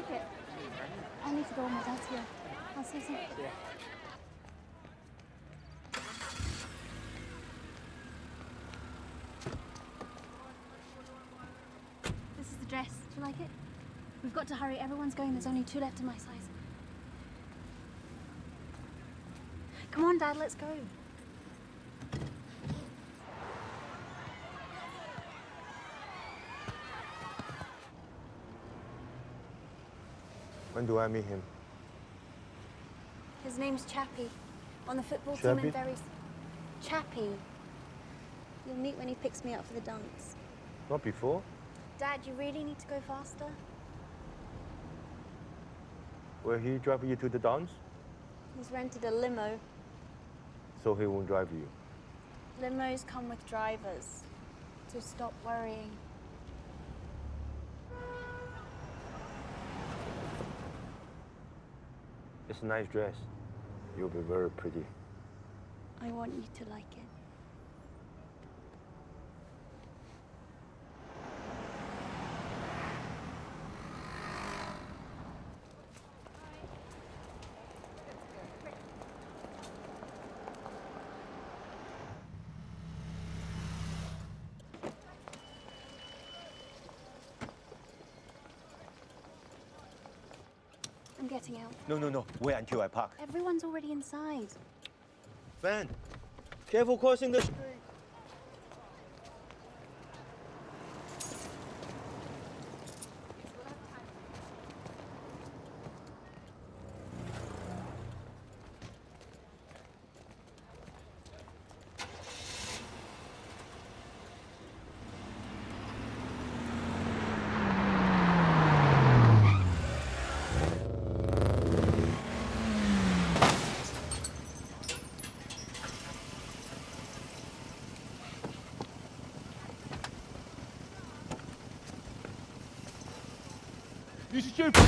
like it? I need to go. My dad's here. I'll see you soon. Yeah. This is the dress. Do you like it? We've got to hurry. Everyone's going. There's only 2 left in my size. Come on, Dad. Let's go. When do I meet him? His name's Chappie. On the football Chappie? team in very... Chappie. You'll meet when he picks me up for the dance. Not before? Dad, you really need to go faster? Will he drive you to the dance? He's rented a limo. So he won't drive you? Limos come with drivers. So stop worrying. It's a nice dress. You'll be very pretty. I want you to like it. I'm getting out. No. Wait until I park. Everyone's already inside. Van, careful crossing the street. You stupid!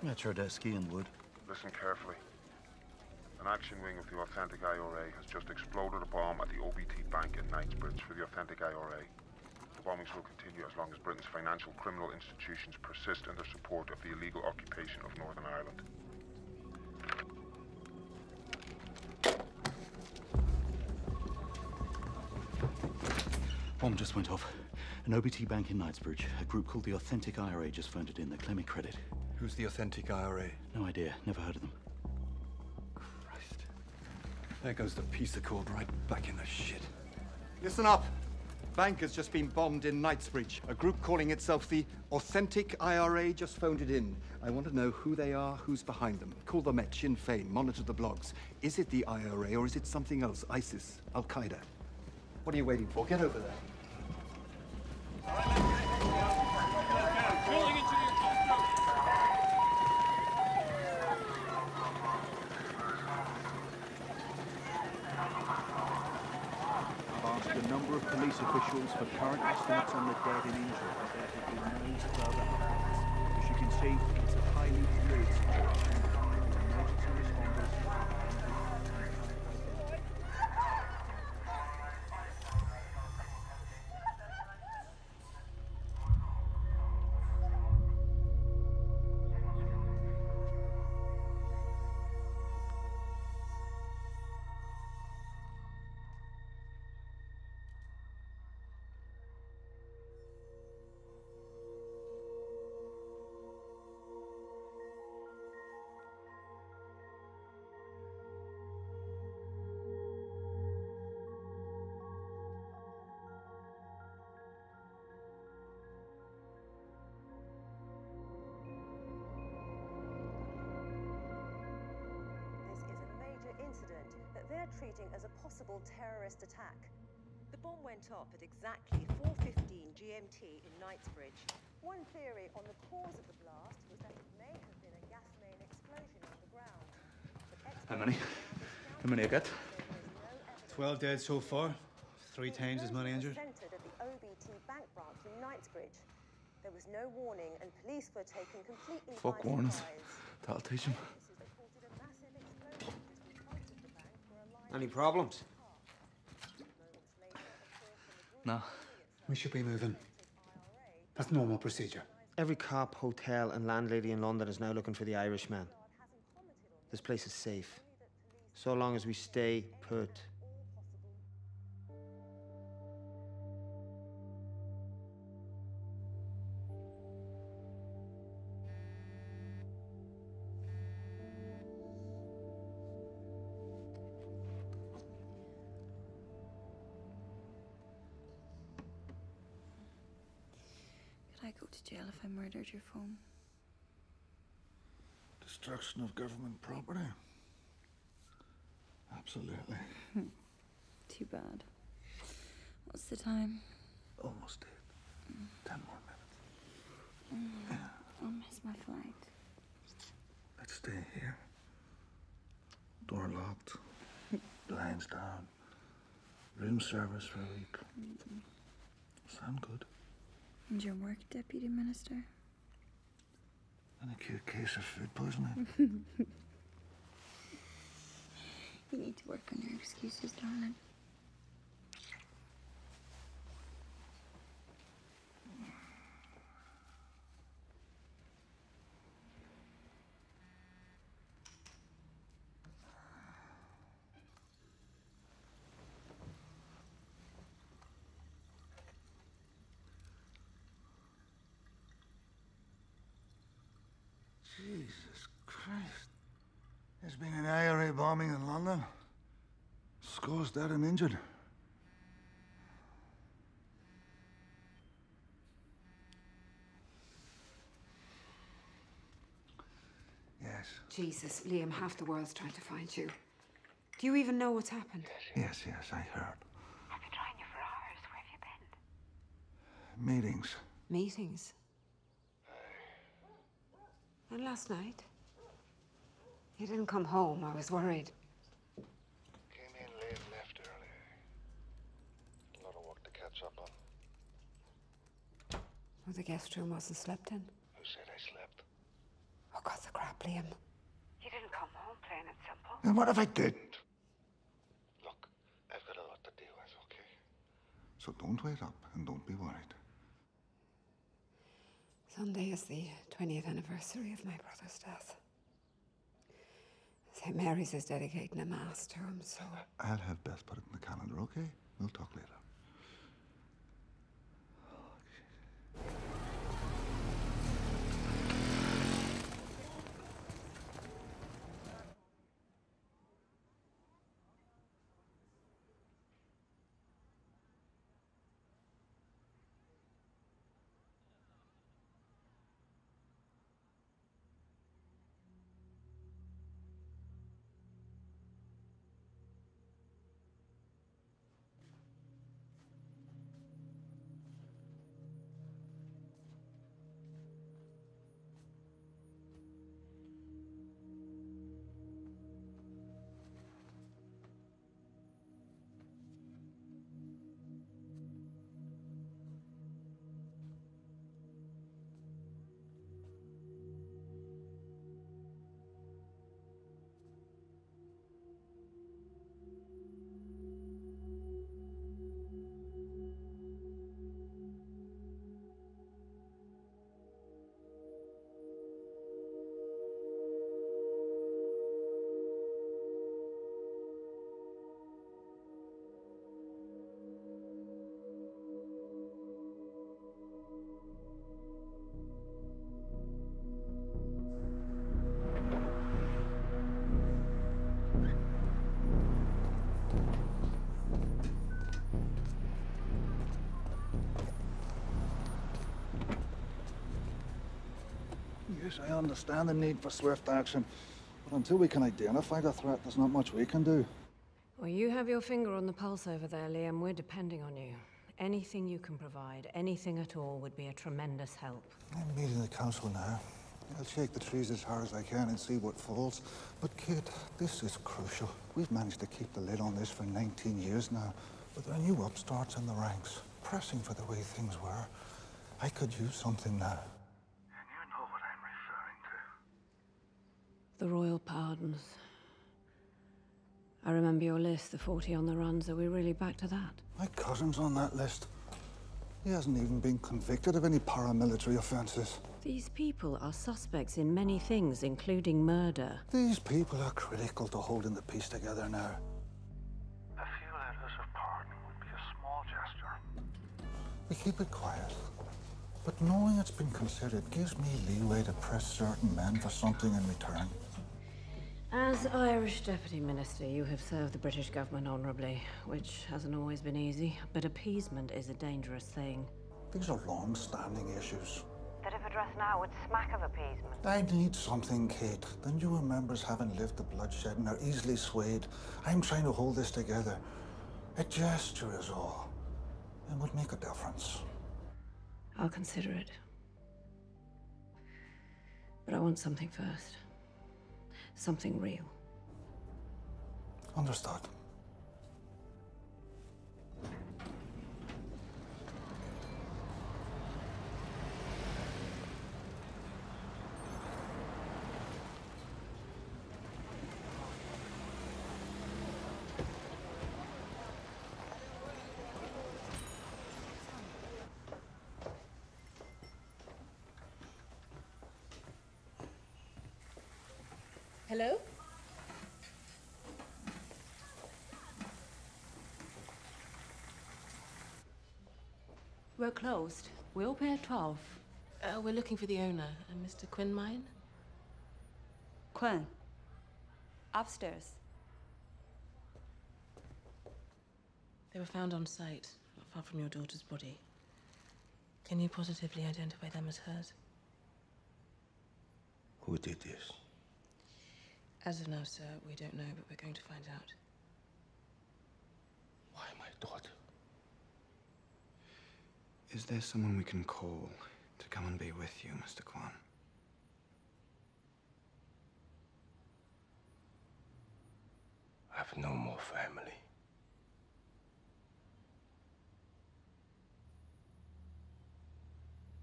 Metro desk, Ian Wood. Listen carefully. An action wing of the Authentic IRA has just exploded a bomb at the OBT Bank in Knightsbridge for the Authentic IRA. The bombings will continue as long as Britain's financial criminal institutions persist in their support of the illegal occupation of Northern Ireland. Bomb just went off. An OBT bank in Knightsbridge. A group called the Authentic IRA just phoned it in. They claim me credit. Who's the Authentic IRA? No idea. Never heard of them. Christ. There goes the piece of cord right back in the shit. Listen up. Bank has just been bombed in Knightsbridge. A group calling itself the Authentic IRA just phoned it in. I want to know who they are, who's behind them. Call them at Sinn Féin, monitor the blogs. Is it the IRA or is it something else? ISIS, Al-Qaeda? What are you waiting for? Get over there. A number of police officials for current estimates on the dead and injured, but there have been no further updates. As you can see, it's a highly fluid situation. Emergency responders. treating as a possible terrorist attack. The bomb went off at exactly 4:15 GMT in Knightsbridge. One theory on the cause of the blast was that it may have been a gas main explosion underground. How many? How many I got? 12 dead so far. 3 times as many injured. Centered at the OBT bank branch in Knightsbridge. There was no warning, and police were taken completely Fuck by warnings. surprise. That'll teach him. Reported a massive explosion just in front of the bank where a line Any problems? moments later, a call from the group No. We should be moving. That's normal procedure. Every cop, hotel, and landlady in London is now looking for the Irishman. This place is safe. So long as we stay put. Could I go to jail if I murdered your phone? Destruction of government property? Absolutely. Too bad. What's the time? Almost 8. 10 more minutes. I'll miss my flight. Let's stay here. Door locked. Blinds down. Room service for a week. Sound good? And your work, Deputy Minister? An acute case of food poisoning. You need to work on your excuses, darling. Jesus Christ. There's been an IRA bombing in London. Scores dead and injured. Yes. Jesus, Liam, half the world's trying to find you. Do you even know what's happened? Yes, I heard. I've been trying you for hours. Where have you been? Meetings. Meetings? And last night? You didn't come home. I was worried. Came in late, left early. A lot of work to catch up on. Oh, the guest room wasn't slept in? Who said I slept? Oh, God, the crap, Liam. You didn't come home, plain and simple. And what if I didn't? Look, I've got a lot to deal with, okay? So don't wait up and don't be worried. Sunday is the 20th anniversary of my brother's death. St. Mary's is dedicating a mass to him, so... I'll have Beth put it in the calendar, okay? We'll talk later. Yes, I understand the need for swift action, but until we can identify the threat, there's not much we can do. Well, you have your finger on the pulse over there, Liam. We're depending on you. Anything you can provide, anything at all, would be a tremendous help. I'm meeting the council now. I'll shake the trees as hard as I can and see what falls. But, kid, this is crucial. We've managed to keep the lid on this for 19 years now. But there are new upstarts in the ranks, pressing for the way things were. I could use something now. And you know what I'm referring to. The royal pardons. I remember your list, the 40 on the runs. Are we really back to that? My cousin's on that list. He hasn't even been convicted of any paramilitary offenses. These people are suspects in many things, including murder. These people are critical to holding the peace together now. A few letters of pardon would be a small gesture. We keep it quiet. But knowing it's been considered gives me leeway to press certain men for something in return. As Irish Deputy Minister, you have served the British government honourably, which hasn't always been easy, but appeasement is a dangerous thing. These are long-standing issues. That if addressed now would smack of appeasement. I need something, Kate. The newer members haven't lived the bloodshed and are easily swayed. I'm trying to hold this together. A gesture is all. It would make a difference. I'll consider it. But I want something first. Something real. Understood. Hello? We're closed. We open at 12. We're looking for the owner, Mr. Quinmine. Quinn. Upstairs. They were found on site, not far from your daughter's body. Can you positively identify them as hers? Who did this? As of now, sir, we don't know, but we're going to find out. Why my daughter? Is there someone we can call to come and be with you, Mr. Kwan? I have no more family.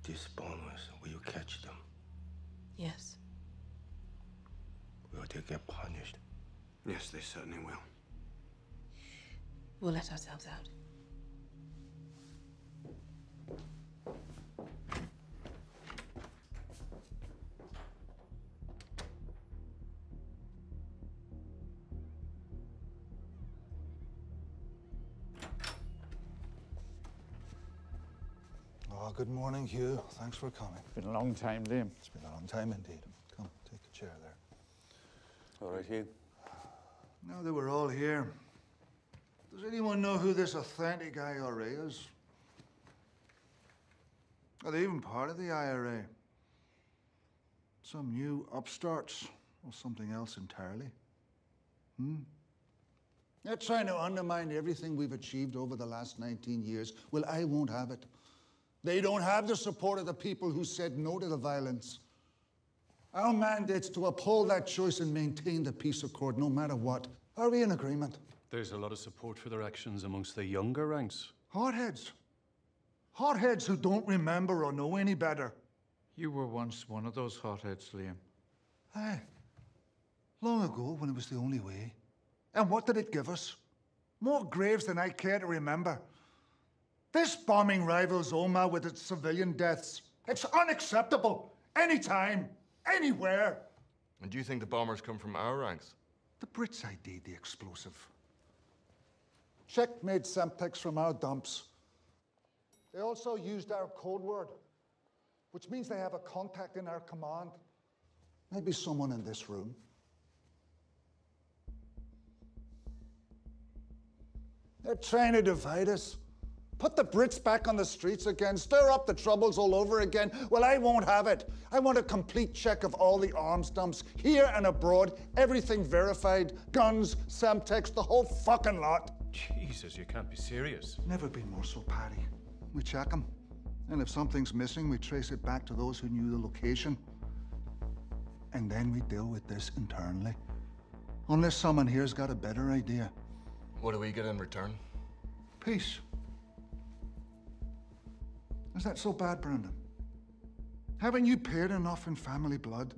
These bombers, will you catch them? Yes. Will they get punished? Yes, they certainly will. We'll let ourselves out. Oh, good morning, Hugh. Thanks for coming. Been a long time, Liam. It's been a long time indeed. Come, take a chair there. All right, Hugh. Now that we're all here, does anyone know who this authentic IRA is? Are they even part of the IRA? Some new upstarts or something else entirely? They're trying to undermine everything we've achieved over the last 19 years. Well, I won't have it. They don't have the support of the people who said no to the violence. Our mandate's to uphold that choice and maintain the peace accord no matter what. Are we in agreement? There's a lot of support for their actions amongst the younger ranks. Hotheads. Hotheads who don't remember or know any better. You were once one of those hotheads, Liam. Aye. Long ago, when it was the only way. And what did it give us? More graves than I care to remember. This bombing rivals Omagh with its civilian deaths. It's unacceptable. Anytime. Anywhere. And do you think the bombers come from our ranks? The Brits ID'd the explosive. Checkmate Semtex from our dumps. They also used our code word, which means they have a contact in our command. Maybe someone in this room. They're trying to divide us. Put the Brits back on the streets again, stir up the troubles all over again. Well, I won't have it. I want a complete check of all the arms dumps, here and abroad, everything verified, guns, Semtex, the whole fucking lot. Jesus, you can't be serious. Never been more so, Paddy. We check them, and if something's missing, we trace it back to those who knew the location. And then we deal with this internally. Unless someone here's got a better idea. What do we get in return? Peace. Is that so bad, Brandon? Haven't you paid enough in family blood?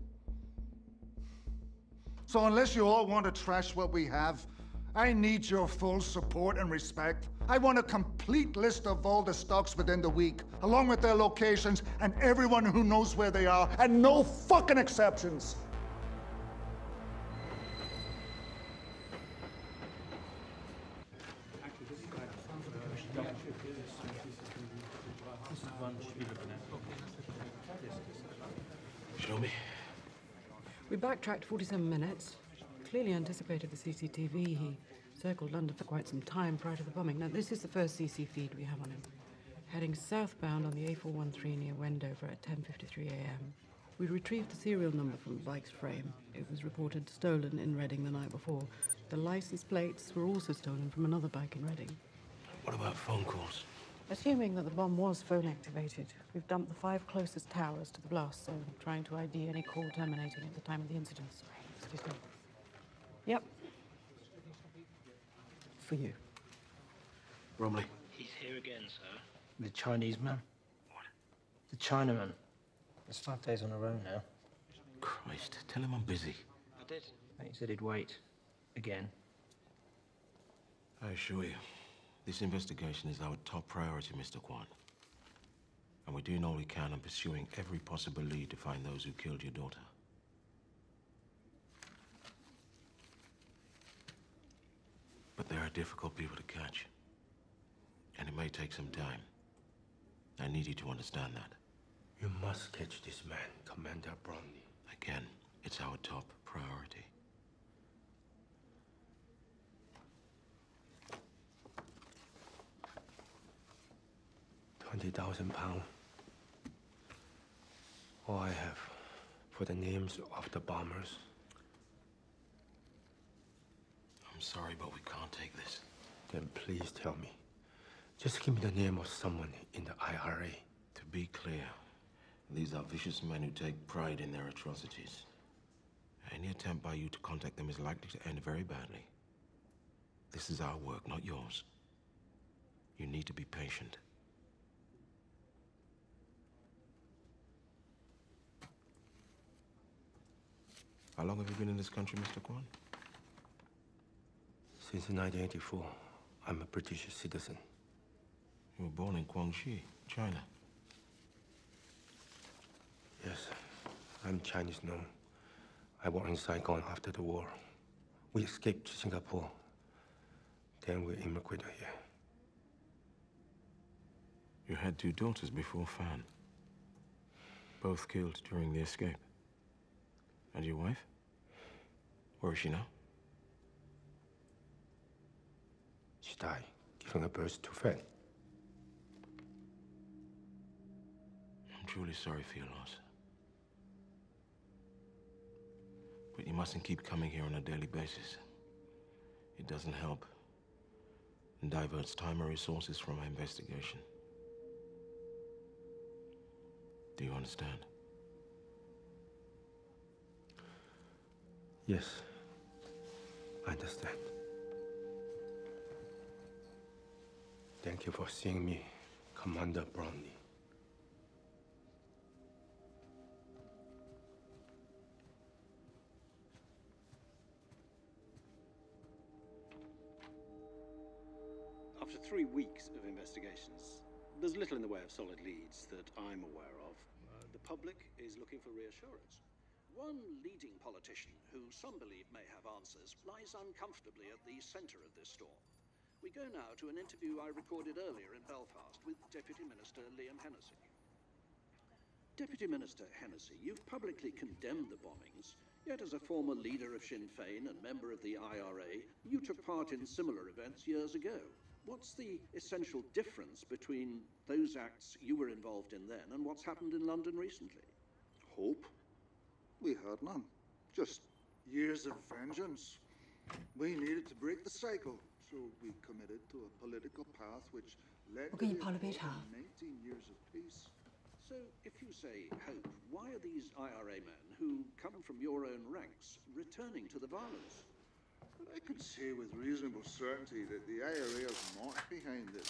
So unless you all want to trash what we have, I need your full support and respect. I want a complete list of all the stocks within the week, along with their locations and everyone who knows where they are, and no fucking exceptions. Show me. We backtracked 47 minutes. Clearly anticipated the CCTV. He circled London for quite some time prior to the bombing. Now, this is the first CC feed we have on him. Heading southbound on the A413 near Wendover at 10:53 a.m. We retrieved the serial number from the bike's frame. It was reported stolen in Reading the night before. The license plates were also stolen from another bike in Reading. What about phone calls? Assuming that the bomb was phone-activated, we've dumped the 5 closest towers to the blast zone, trying to ID any call terminating at the time of the incident. Excuse me. Yep. For you. Bromley. He's here again, sir. The Chinese man? What? The Chinaman. It's 5 days on a row now. Christ, tell him I'm busy. I did. He said he'd wait. Again. I assure you, this investigation is our top priority, Mr. Kwan. And we're doing all we can on pursuing every possible lead to find those who killed your daughter. But there are difficult people to catch. And it may take some time. I need you to understand that. You must catch this man, Commander Bromley. Again, it's our top priority. £20,000. All I have for the names of the bombers. I'm sorry, but we can't take this. Then please tell me. Just give me the name of someone in the IRA. To be clear, these are vicious men who take pride in their atrocities. Any attempt by you to contact them is likely to end very badly. This is our work, not yours. You need to be patient. How long have you been in this country, Mr. Kwan? Since 1984, I'm a British citizen. You were born in Guangxi, China. Yes, I'm Chinese now. I worked in Saigon after the war. We escaped to Singapore. Then we immigrated here. You had 2 daughters before Fan. Both killed during the escape. And your wife? Where is she now? She died, giving birth to Fan. I'm truly sorry for your loss. But you mustn't keep coming here on a daily basis. It doesn't help. And diverts time and resources from our investigation. Do you understand? Yes, I understand. Thank you for seeing me, Commander Bromley. After 3 weeks of investigations, there's little in the way of solid leads that I'm aware of. The public is looking for reassurance. One leading politician, who some believe may have answers, lies uncomfortably at the centre of this storm. We go now to an interview I recorded earlier in Belfast with Deputy Minister Liam Hennessy. Deputy Minister Hennessy, you've publicly condemned the bombings, yet as a former leader of Sinn Féin and member of the IRA, you took part in similar events years ago. What's the essential difference between those acts you were involved in then and what's happened in London recently? Hope? We had none. Just years of vengeance. We needed to break the cycle, so we committed to a political path which led to the 19 years of peace. So, if you say hope, why are these IRA men who come from your own ranks returning to the violence? But I can say with reasonable certainty that the IRA is not behind this.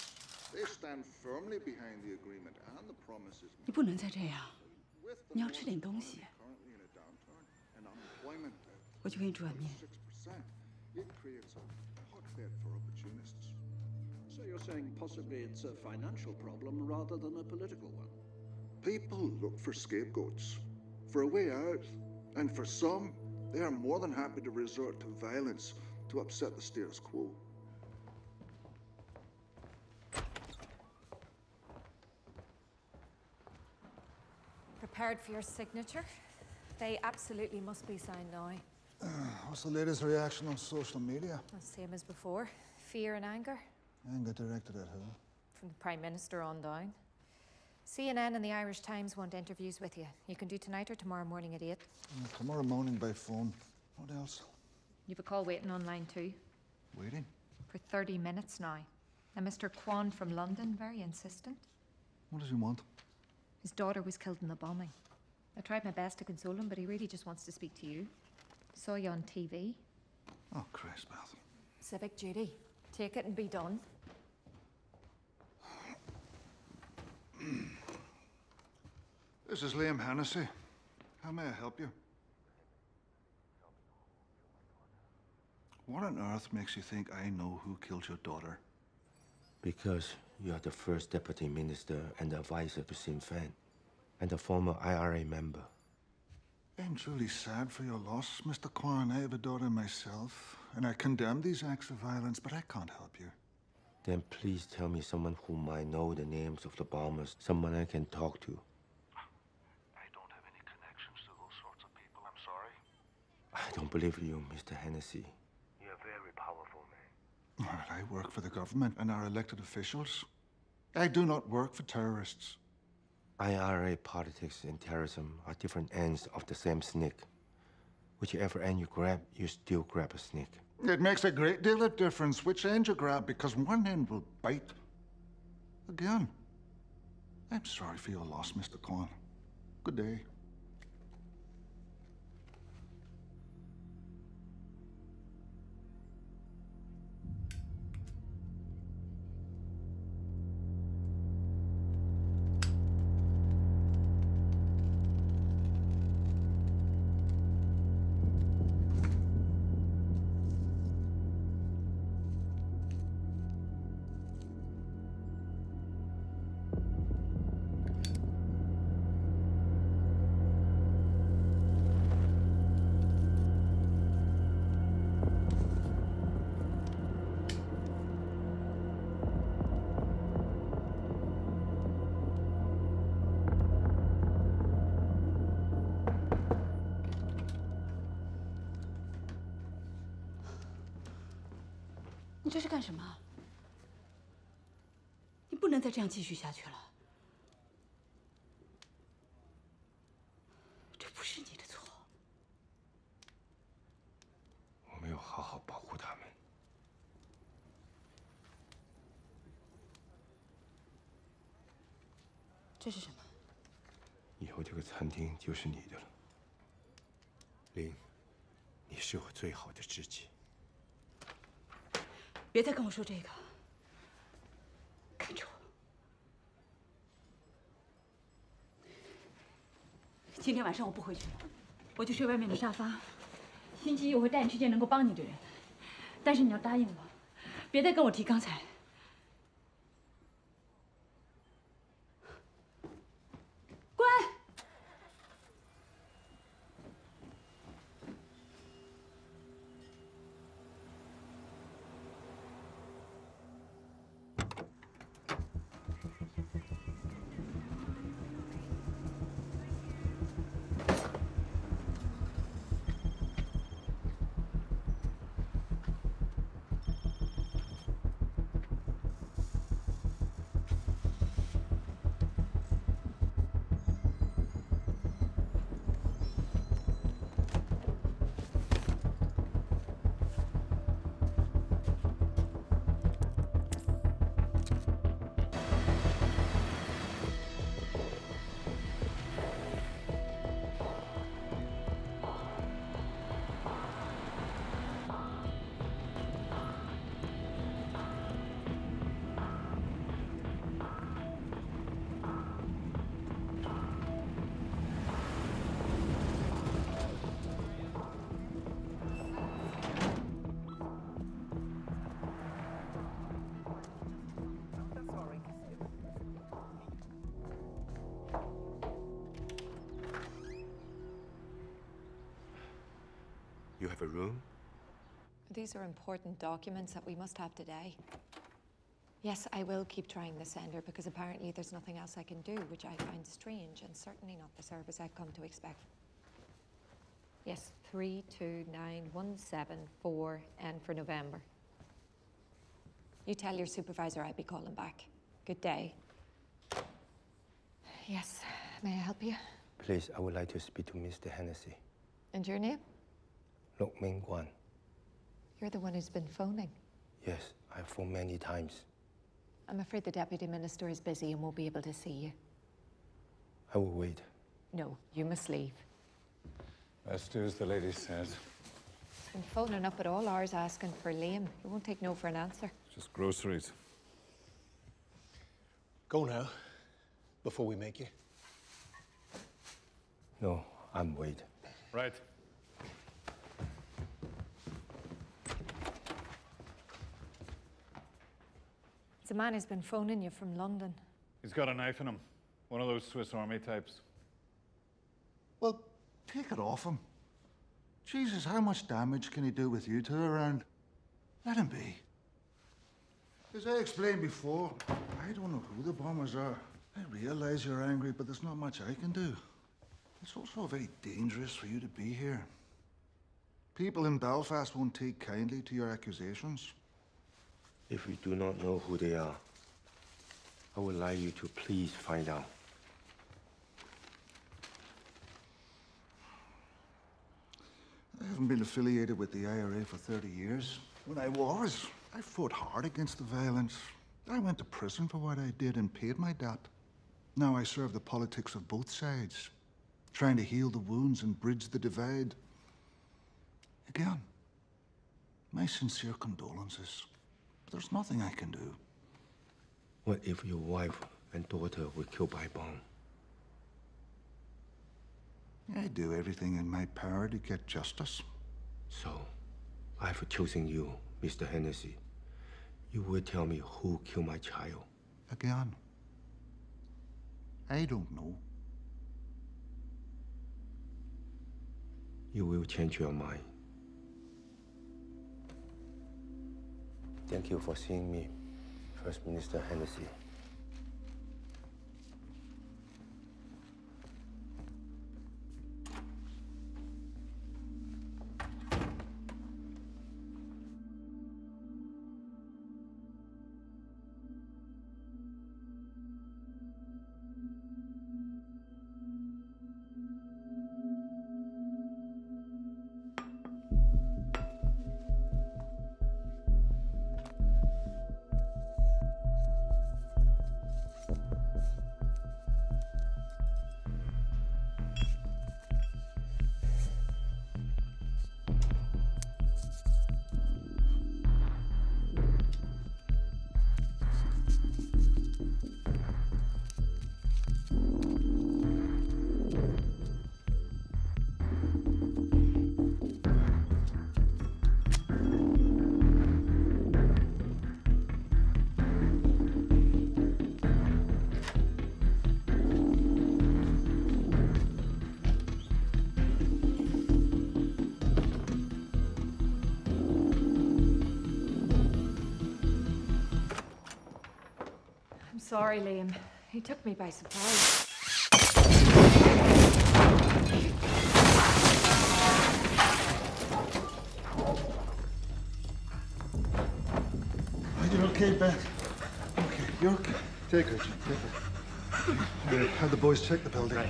They stand firmly behind the agreement and the promises. 你不能再这样，你要吃点东西。 Currently in a downturn and unemployment 我去给你煮碗面。 6%. It creates a hotbed for opportunists. So you're saying possibly it's a financial problem rather than a political one? People look for scapegoats, for a way out, and for some, they are more than happy to resort to violence to upset the status quo. Prepared for your signature? They absolutely must be signed now. What's the latest reaction on social media? The same as before. Fear and anger. Anger directed at who? From the Prime Minister on down. CNN and the Irish Times want interviews with you. You can do tonight or tomorrow morning at 8. Tomorrow morning by phone. What else? You've a call waiting online too. Waiting? For 30 minutes now. And Mr. Kwan from London, very insistent. What does he want? His daughter was killed in the bombing. I tried my best to console him, but he really just wants to speak to you. Saw you on TV. Oh, Christ, Beth. Civic duty. Take it and be done. This is Liam Hennessy. How may I help you? What on earth makes you think I know who killed your daughter? Because you are the first deputy minister and advisor to Sinn Féin, and a former IRA member. I'm truly sad for your loss, Mr. Kwan. I have a daughter myself, and I condemn these acts of violence, but I can't help you. Then please tell me someone who might know the names of the bombers, someone I can talk to. I don't have any connections to those sorts of people, I'm sorry. I don't believe you, Mr. Hennessy. You're a very powerful man. All right, I work for the government and our elected officials. I do not work for terrorists. IRA politics and terrorism are different ends of the same snake. Whichever end you grab, you still grab a snake. It makes a great deal of difference which end you grab, because one end will bite. Again. I'm sorry for your loss, Mr. Kwan. Good day.你这是干什么？你不能再这样继续下去了。这不是你的错。我没有好好保护他们。这是什么？以后这个餐厅就是你的了。林，你是我最好的知己。 别再跟我说这个，看着我。今天晚上我不回去了，我就睡外面的沙发。星期一我会带你去见能够帮你的人，但是你要答应我，别再跟我提刚才。乖。You have a room? These are important documents that we must have today. Yes, I will keep trying the sender because apparently there's nothing else I can do, which I find strange and certainly not the service I've come to expect. Yes, 32917 N for November. You tell your supervisor I'd be calling back. Good day. Yes, may I help you? Please, I would like to speak to Mr. Hennessy. And your name? Lok Ming Guan. You're the one who's been phoning. Yes, I've phoned many times. I'm afraid the deputy minister is busy and won't be able to see you. I will wait. No, you must leave. Best do as the lady says. He's been phoning up at all hours asking for Liam. He won't take no for an answer. Just groceries. Go now, before we make you. No, I'm wait. Right. It's a man who's been phoning you from London. He's got a knife in him. One of those Swiss Army types. Well, take it off him. Jesus, how much damage can he do with you two around? Let him be. As I explained before, I don't know who the bombers are. I realize you're angry, but there's not much I can do. It's also very dangerous for you to be here. People in Belfast won't take kindly to your accusations. If we do not know who they are, I would like you to please find out. I haven't been affiliated with the IRA for 30 years. When I was, I fought hard against the violence. I went to prison for what I did and paid my debt. Now I serve the politics of both sides, trying to heal the wounds and bridge the divide. Again, my sincere condolences. But there's nothing I can do. What if your wife and daughter were killed by bomb? I do everything in my power to get justice. So, I've chosen you, Mr. Hennessy. You will tell me who killed my child. Again, I don't know. You will change your mind. Thank you for seeing me, First Minister Hennessy. Sorry, Liam. He took me by surprise. Are you okay, Beth? Okay, you're okay. Take her, Jim. Take her. Okay. Have the boys check the building. Right.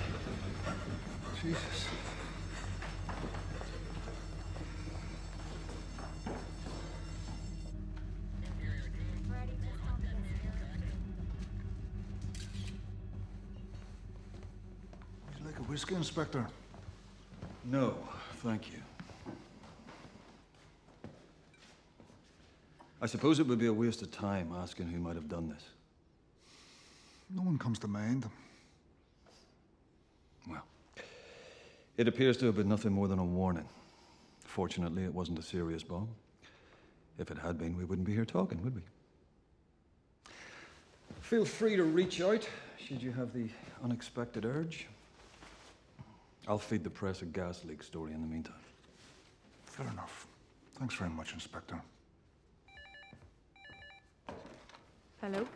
Jesus. Whiskey, Inspector? No, thank you. I suppose it would be a waste of time asking who might have done this. No one comes to mind. Well, it appears to have been nothing more than a warning. Fortunately, it wasn't a serious bomb. If it had been, we wouldn't be here talking, would we? Feel free to reach out should you have the unexpected urge. I'll feed the press a gas leak story in the meantime. Fair enough. Thanks very much, Inspector. Hello?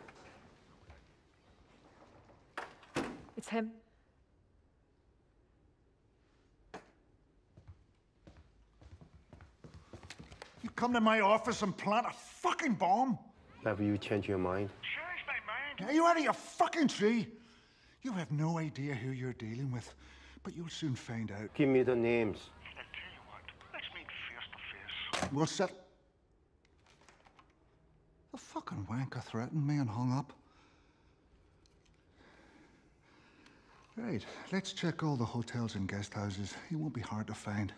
It's him. You come to my office and plant a fucking bomb? Never you change your mind? Are you out of your fucking tree? You have no idea who you're dealing with, but you'll soon find out. Give me the names. I tell you what, let's meet face to face. We'll set... The fucking wanker threatened me and hung up. Right, let's check all the hotels and guest houses. He won't be hard to find.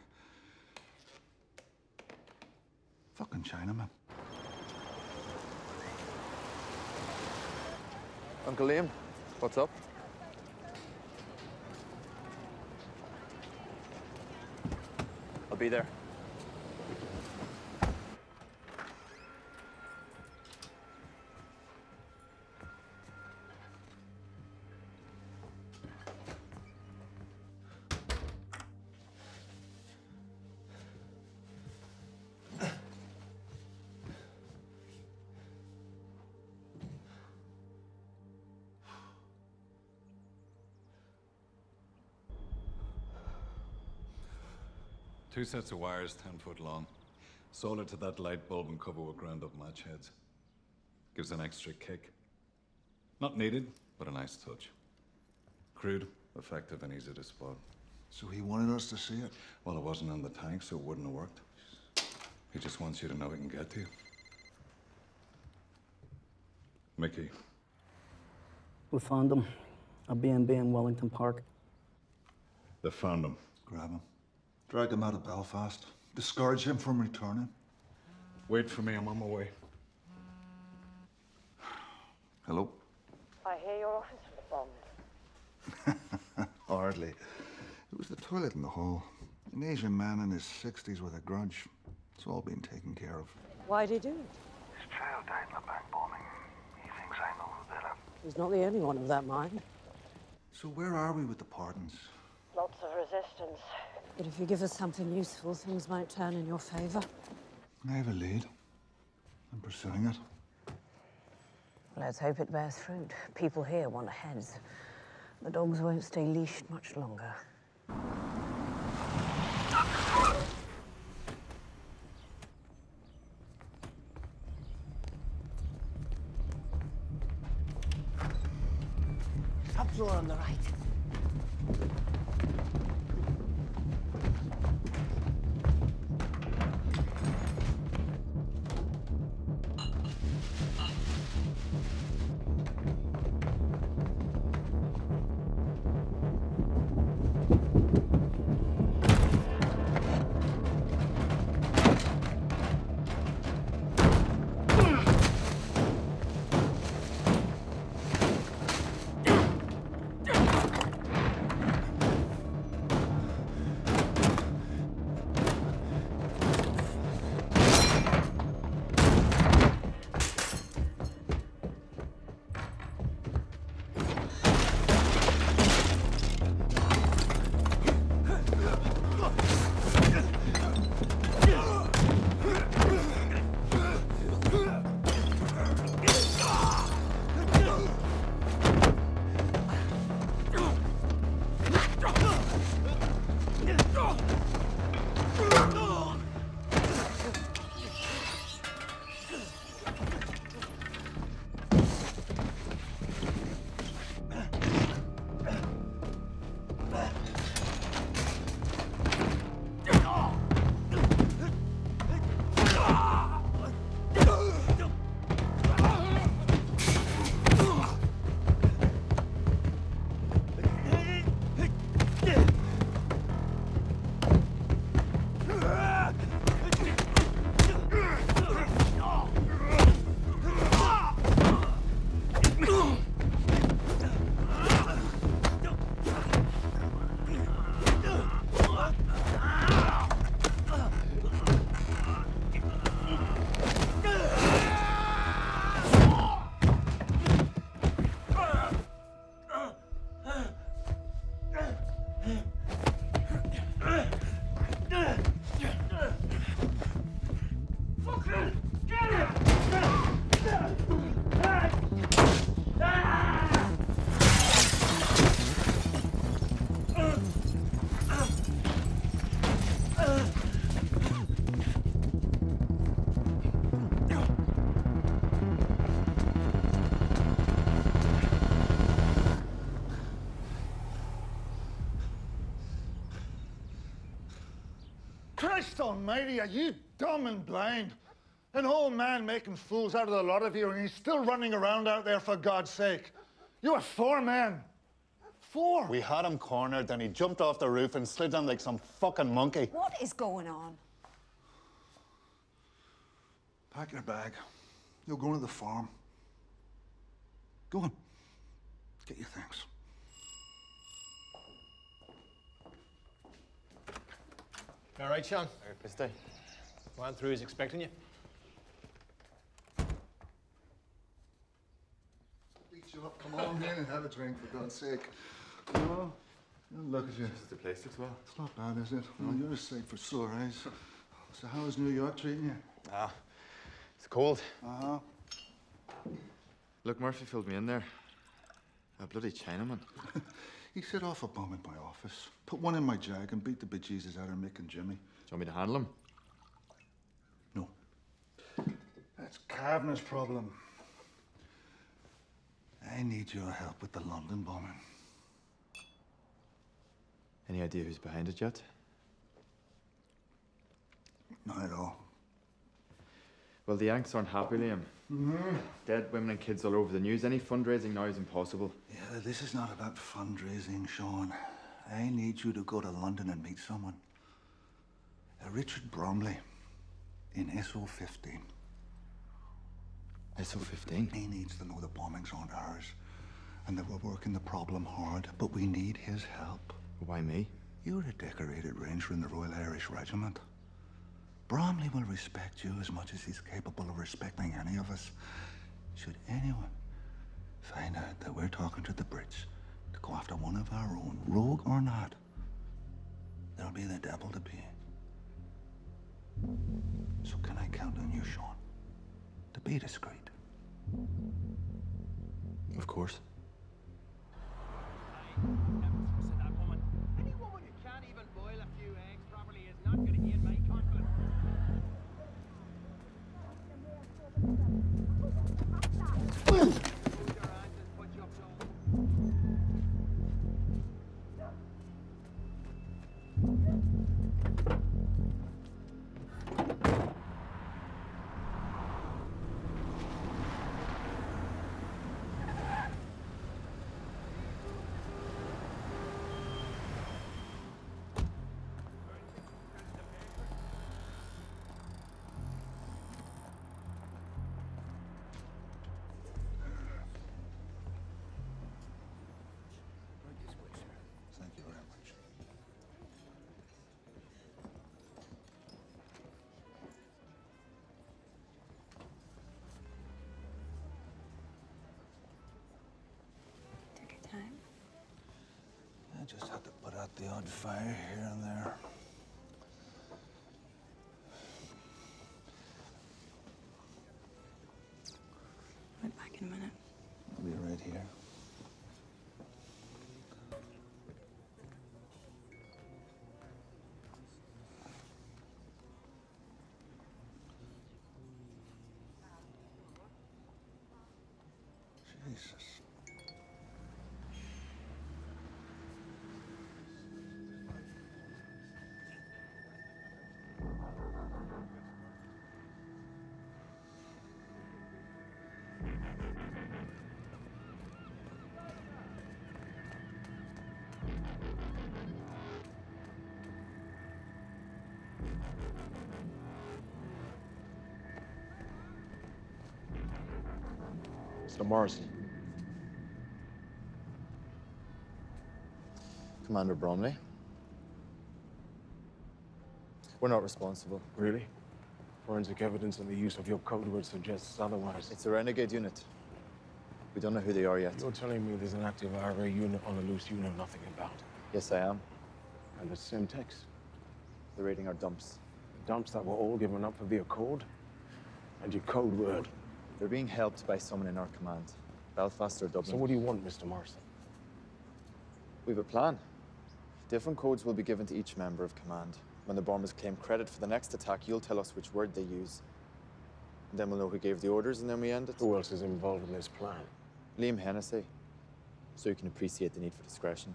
Fucking Chinaman. Uncle Liam, what's up? I'll be there. Two sets of wires, 10 foot long. Soldered to that light bulb and cover with ground up match heads. Gives an extra kick. Not needed, but a nice touch. Crude, effective, and easy to spot. So he wanted us to see it? Well, it wasn't in the tank, so it wouldn't have worked. He just wants you to know he can get to you. Mickey. We found him. A B&B in Wellington Park. They found him. Grab him. Drag him out of Belfast. Discourage him from returning. Wait for me, I'm on my way. Hello? I hear your office was bombed. Hardly. It was the toilet in the hall. An Asian man in his 60s with a grudge. It's all been taken care of. Why'd he do it? His child died in a bank bombing. He thinks I know who did it. He's not the only one of that mind. So where are we with the pardons? Lots of resistance. But if you give us something useful, things might turn in your favor. I have a lead. I'm pursuing it. Let's hope it bears fruit. People here want heads. The dogs won't stay leashed much longer. Top floor on the right. Christ almighty, are you dumb and blind? An old man making fools out of the lot of you, and he's still running around out there, for God's sake. You were 4 men. 4. We had him cornered, and he jumped off the roof and slid down like some fucking monkey. What is going on? Pack your bag. You're going to the farm. Go on. Get your things. You all right, Sean? All right, Pisty. Juan through is expecting you. Beat you up. Come on in and have a drink, for God's sake. No, look at you. The place looks well. It's not bad, is it? Well, you're a sight for sore eyes. So how is New York treating you? Ah, it's cold. Uh-huh. Look, Murphy filled me in there. A bloody Chinaman. He set off a bomb in my office, put one in my jag, and beat the bejesus out of Mick and Jimmy. Do you want me to handle him? No. That's Kavanagh's problem. I need your help with the London bombing. Any idea who's behind it yet? Not at all. Well, the Yanks aren't happy, Liam. Dead women and kids all over the news. Any fundraising now is impossible. Yeah, this is not about fundraising, Sean. I need you to go to London and meet someone. Richard Bromley in SO15. SO15? He needs to know the bombings aren't ours and that we're working the problem hard, but we need his help. Why me? You're a decorated ranger in the Royal Irish Regiment. Bromley will respect you as much as he's capable of respecting any of us. Should anyone find out that we're talking to the Brits to go after one of our own, rogue or not, there'll be the devil to pay. So can I count on you, Sean, to be discreet? Of course. Any woman who can't even boil a few eggs properly is not going to gain my confidence. Thank you very much. Took your time. I just had to put out the odd fire here and there. I'll be back in a minute. I'll be right here. Jesus. Mr. Morrison. Commander Bromley. We're not responsible. Really? Forensic evidence and the use of your code word suggests otherwise. It's a renegade unit. We don't know who they are yet. You're telling me there's an active IRA unit on the loose you know nothing about? Yes, I am. And the Semtex? They're raiding our dumps. Dumps that were all given up via code? And your code word? They're being helped by someone in our command. Belfast or Dublin. So what do you want, Mr. Morrison? We have a plan. Different codes will be given to each member of command. When the bombers claim credit for the next attack, you'll tell us which word they use. And then we'll know who gave the orders, and then we end it. Who else is involved in this plan? Liam Hennessy. So you can appreciate the need for discretion.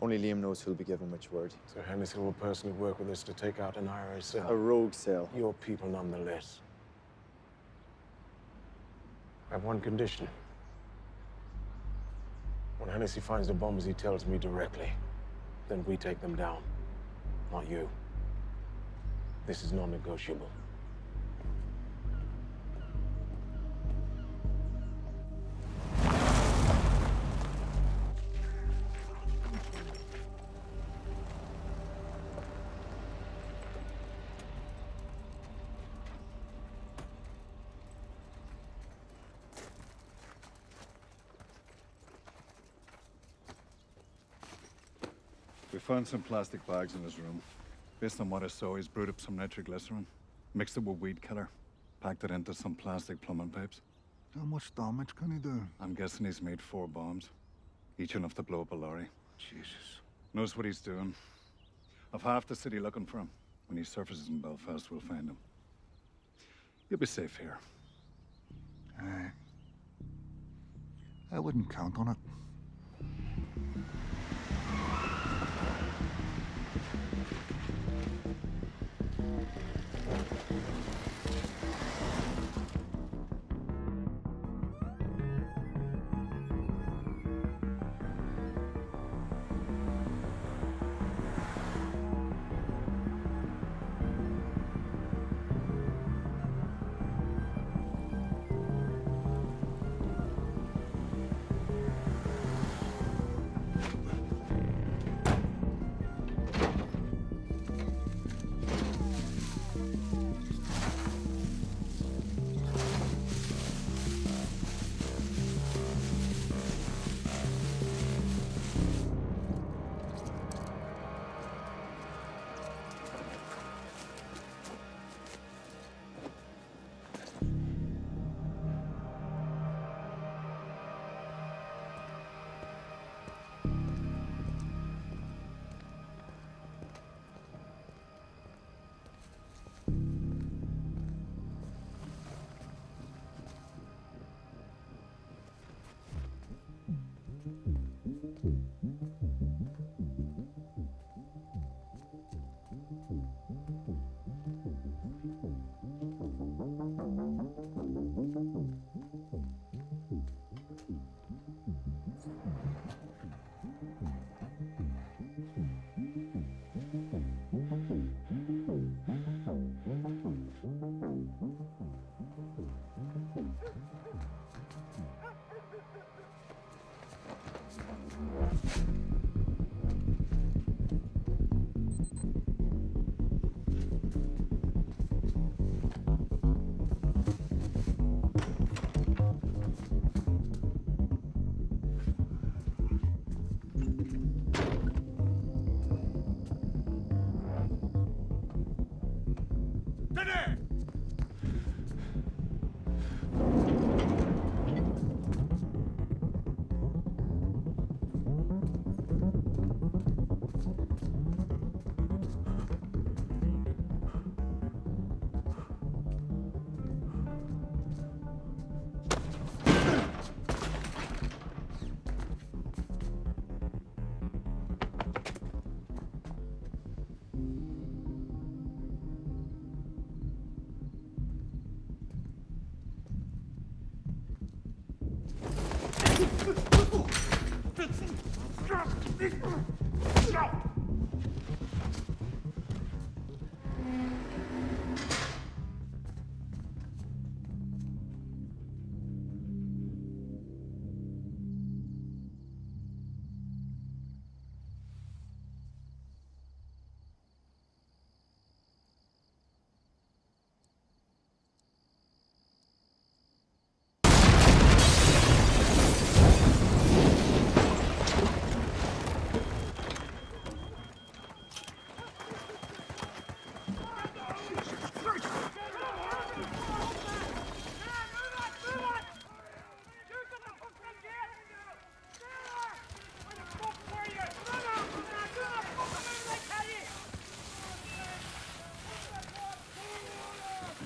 Only Liam knows who'll be given which word. So Hennessy will personally work with us to take out an IRA cell. A rogue cell. Your people nonetheless. I have one condition. When Hennessy finds the bombs, he tells me directly. Then we take them down. Not you. This is non-negotiable. We found some plastic bags in his room. Based on what I saw, he's brewed up some nitroglycerin, mixed it with weed killer, packed it into some plastic plumbing pipes. How much damage can he do? I'm guessing he's made 4 bombs, each enough to blow up a lorry. Jesus. Knows what he's doing. I've half the city looking for him. When he surfaces in Belfast, we'll find him. You'll be safe here. Aye. I wouldn't count on it.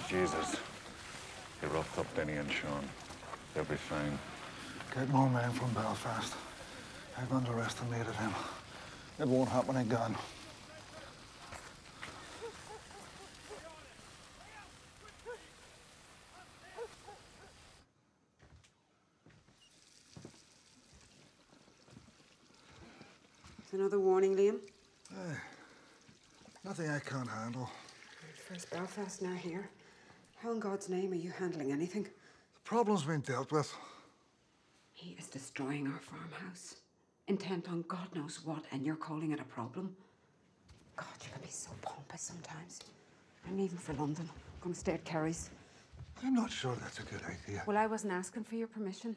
Jesus. He roughed up Denny and Sean. They'll be fine. Get more men from Belfast. I've underestimated him. It won't happen again. It's another warning, Liam. Nothing I can't handle. First Belfast, now here. How in God's name are you handling anything? The problem's been dealt with. He is destroying our farmhouse. Intent on God knows what, and you're calling it a problem? God, you can be so pompous sometimes. And even for London. I'm going to stay at Kerry's. I'm not sure that's a good idea. Well, I wasn't asking for your permission.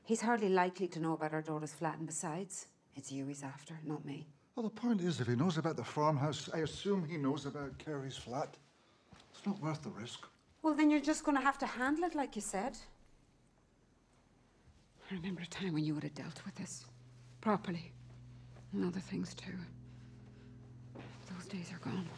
He's hardly likely to know about our daughter's flat, and besides, it's you he's after, not me. Well, the point is, if he knows about the farmhouse, I assume he knows about Kerry's flat. It's not worth the risk. Well, then you're just going to have to handle it like you said. I remember a time when you would have dealt with this properly. And other things, too. Those days are gone.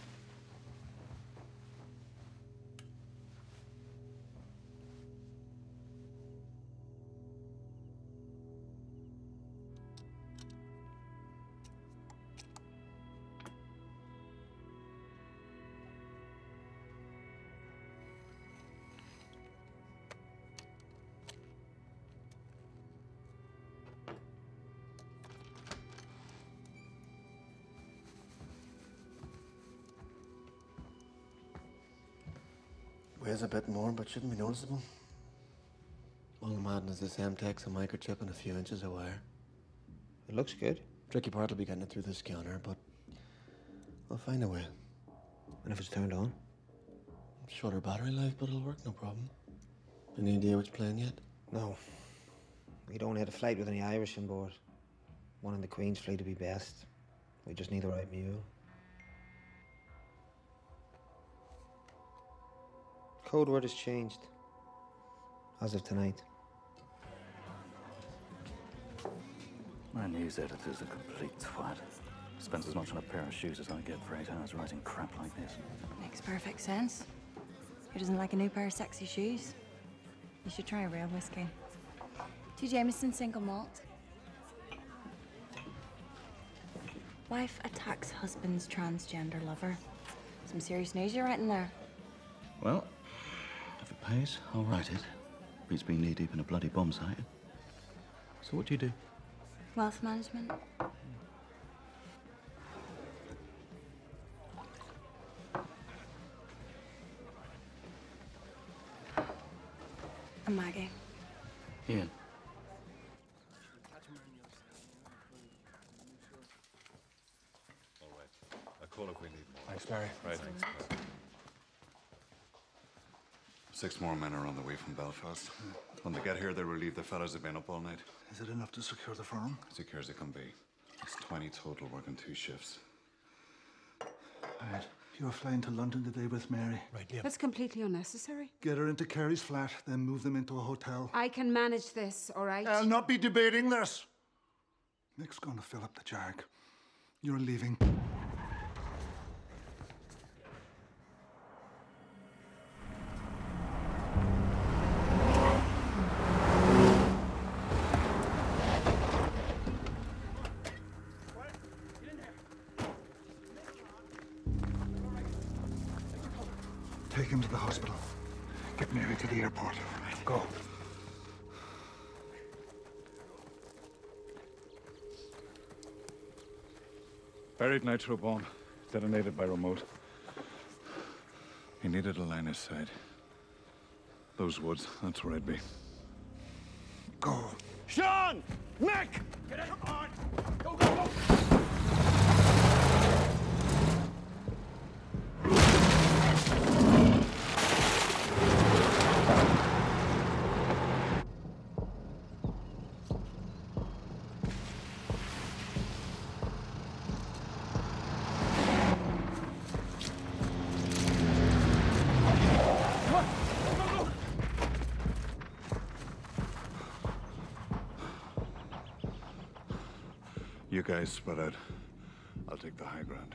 Weighs a bit more, but shouldn't be noticeable. All I'm adding is this MTEX, a microchip, and a few inches of wire. It looks good. Tricky part will be getting it through the scanner, but I'll find a way. And if it's turned on? Shorter battery life, but it'll work, no problem. Any idea which plane yet? No. We'd only had a flight with any Irish on board. One in the Queen's fleet would be best. We just need the right mule. Code word has changed. As of tonight. My news editor's a complete twat. Spends as much on a pair of shoes as I get for 8 hours writing crap like this. Makes perfect sense. Who doesn't like a new pair of sexy shoes? You should try a real whiskey. 2 Jameson single malt. Wife attacks husband's transgender lover. Some serious news you're writing there. Well, if it pays, I'll write it. Beats being knee-deep in a bloody bomb site. So what do you do? Wealth management. I'm Maggie. Ian. All right. I'll call if we need more. Thanks, Barry. Right. Thanks. 6 more men are on the way from Belfast. When they get here, they'll relieve the fellas who've been up all night. Is it enough to secure the farm? Secure as it can be. It's 20 total working 2 shifts. Right. You're flying to London today with Mary. Right, Liam. That's completely unnecessary. Get her into Kerry's flat, then move them into a hotel. I can manage this, all right? I'll not be debating this. Nick's gonna fill up the jag. You're leaving. Take him to the hospital. Get Mary to the airport. Right. Go. Buried nitro bomb. Detonated by remote. He needed a line of sight. Those woods, that's where I'd be. Go. Sean! Mick! Get out! Come on! Go, go, go! You guys spread out. I'll take the high ground.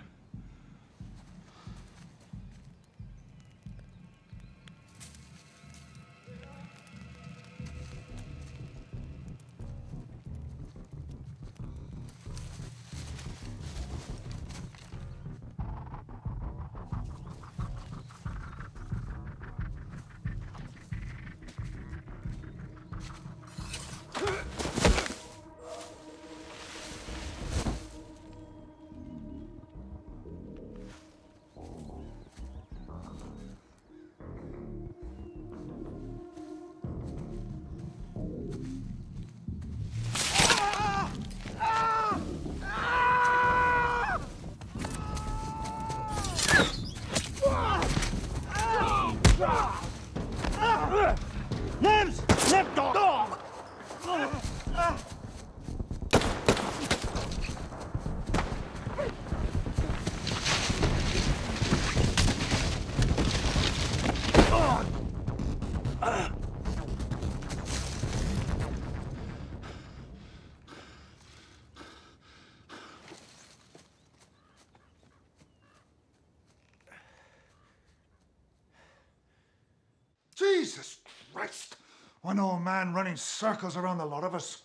Jesus Christ! One old man running circles around the lot of us.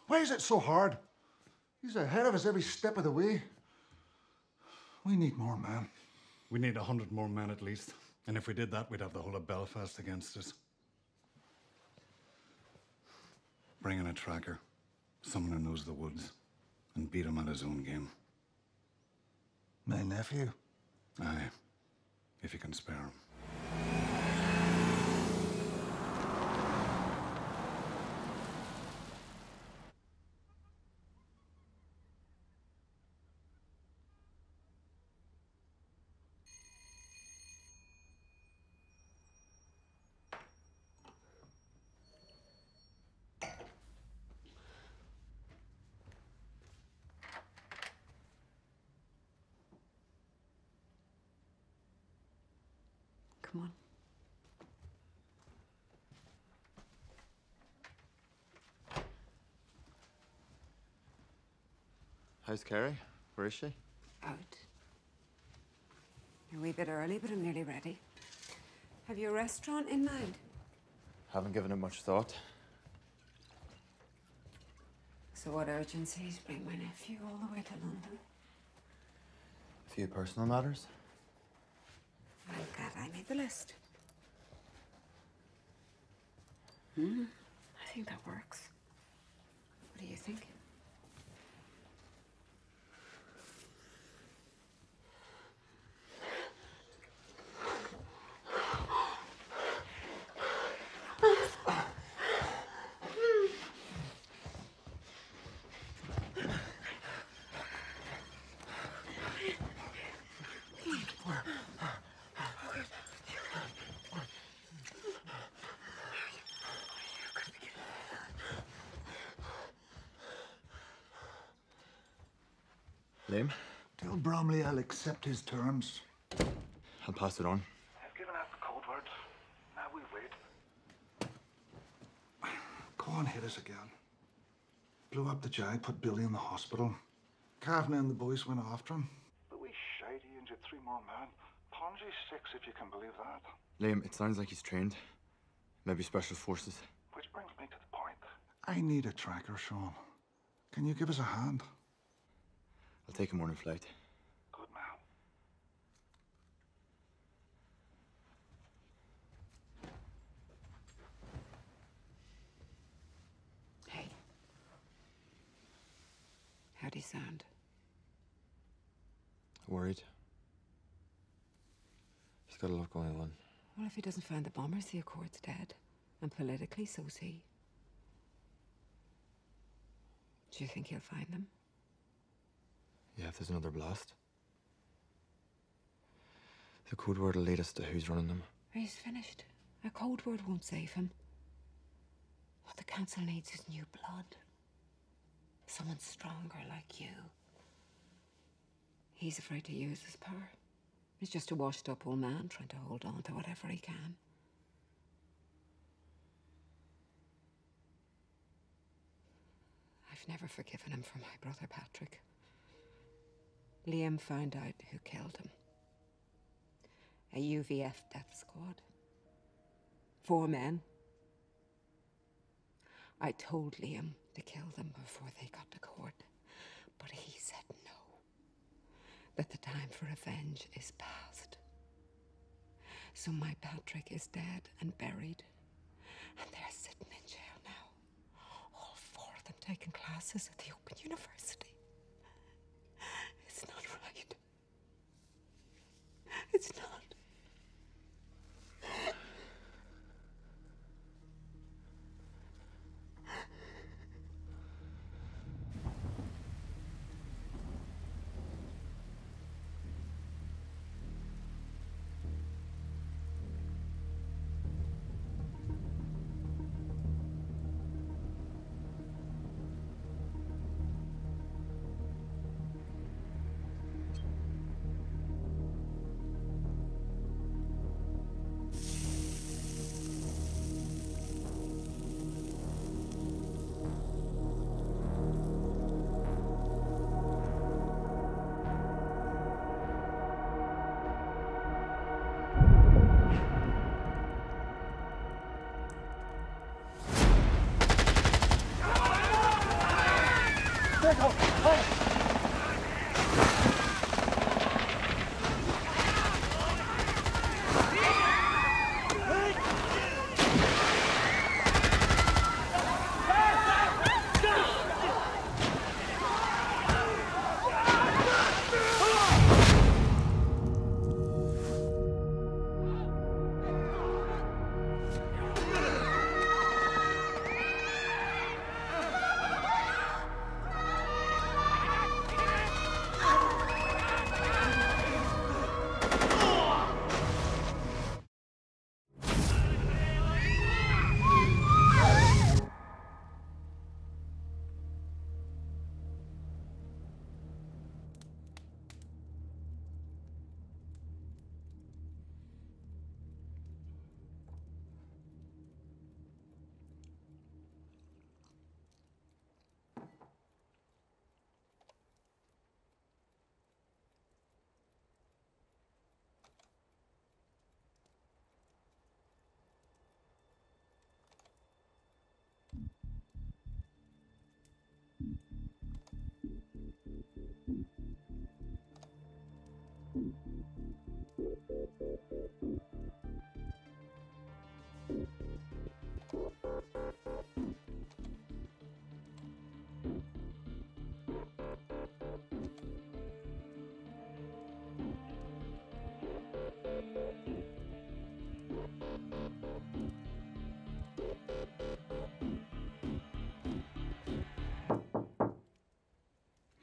Why is it so hard? He's ahead of us every step of the way. We need more men. We need 100 more men at least. And if we did that, we'd have the whole of Belfast against us. Bring in a tracker, someone who knows the woods, and beat him at his own game. My nephew? Aye, if you can spare him. Come on. How's Carrie? Where is she? Out. You're a wee bit early, but I'm nearly ready. Have you a restaurant in mind? Haven't given it much thought. So what urgencies bring my nephew all the way to London? A few personal matters. I'm glad I made the list. I think that works. What do you think? Liam? Tell Bromley I'll accept his terms. I'll pass it on. I've given out the code word. Now we wait. Go on, hit us again. Blew up the Jag, put Billy in the hospital. Kavanagh and the boys went after him. But we shite he injured 3 more men. Ponzi 6, if you can believe that. Liam, it sounds like he's trained. Maybe special forces. Which brings me to the point. I need a tracker, Sean. Can you give us a hand? I'll take a morning flight. Good man. Hey. How do you sound? Worried. He's got a lot going on. Well, if he doesn't find the bombers, the Accord's dead. And politically, so's he. Do you think he'll find them? Yeah, if there's another blast. The code word will lead us to who's running them. He's finished. A code word won't save him. What the council needs is new blood. Someone stronger like you. He's afraid to use his power. He's just a washed-up old man trying to hold on to whatever he can. I've never forgiven him for my brother Patrick. Liam found out who killed him. A UVF death squad. 4 men. I told Liam to kill them before they got to court, but he said no. That the time for revenge is past. So my Patrick is dead and buried, and they're sitting in jail now. All 4 of them taking classes at the Open University. It's not right. It's not.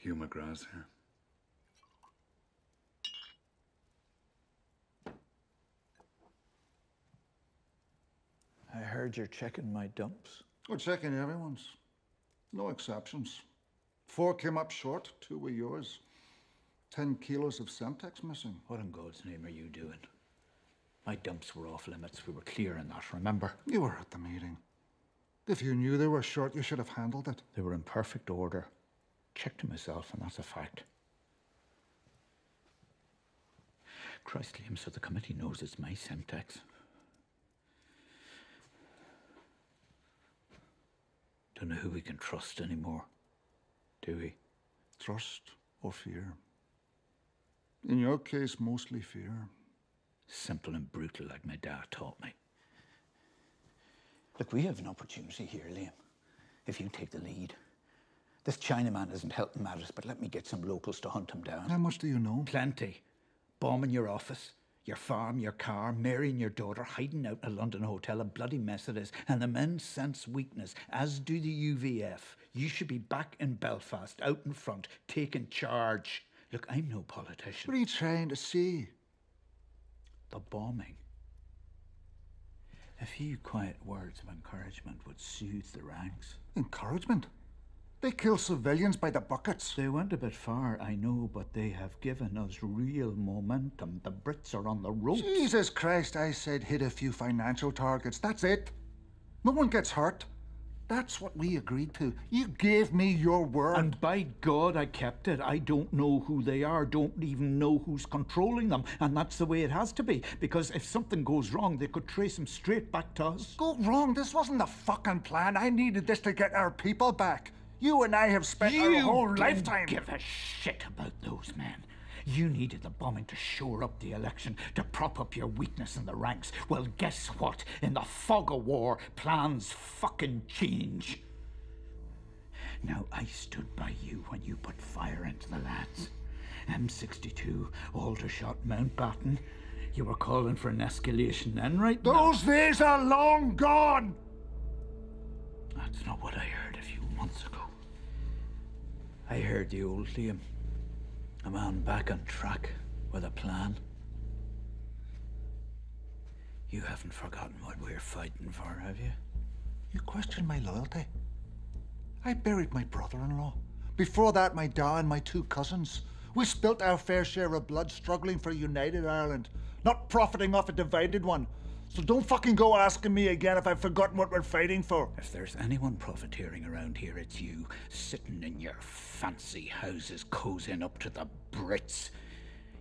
Hugh McGrath's here. I heard you're checking my dumps. We're checking everyone's. No exceptions. 4 came up short, 2 were yours. 10 kilos of Semtex missing. What in God's name are you doing? My dumps were off limits. We were clear on that, remember? You were at the meeting. If you knew they were short, you should have handled it. They were in perfect order. Checked them myself, and that's a fact. Christ, Liam, so the committee knows it's my Semtex. Don't know who we can trust anymore, do we? Trust or fear? In your case, mostly fear. Simple and brutal, like my dad taught me. Look, we have an opportunity here, Liam, if you take the lead. This Chinaman isn't helping matters, but let me get some locals to hunt him down. How much do you know? Plenty. Bombing your office, your farm, your car, marrying your daughter, hiding out in a London hotel, a bloody mess it is. And the men sense weakness, as do the UVF. You should be back in Belfast, out in front, taking charge. Look, I'm no politician. What are you trying to see? The bombing. A few quiet words of encouragement would soothe the ranks. Encouragement? They kill civilians by the buckets. They went a bit far, I know, but they have given us real momentum. The Brits are on the ropes. Jesus Christ, I said hit a few financial targets. That's it. No one gets hurt. That's what we agreed to. You gave me your word. And by God, I kept it. I don't know who they are, don't even know who's controlling them. And that's the way it has to be. Because if something goes wrong, they could trace them straight back to us. Go wrong? This wasn't the fucking plan. I needed this to get our people back. You and I have spent our whole lifetime. You don't give a shit about those men. You needed the bombing to shore up the election, to prop up your weakness in the ranks. Well, guess what? In the fog of war, plans fucking change. Now, I stood by you when you put fire into the lads. M62, Aldershot, Mountbatten. You were calling for an escalation then, right? Those days are long gone! That's not what I heard a few months ago. I heard the old Liam. A man back on track with a plan. You haven't forgotten what we're fighting for, have you? You question my loyalty? I buried my brother-in-law. Before that, my dad and my 2 cousins. We spilt our fair share of blood struggling for a united Ireland, not profiting off a divided one. So don't fucking go asking me again if I've forgotten what we're fighting for. If there's anyone profiteering around here, it's you, sitting in your fancy houses, cozying up to the Brits.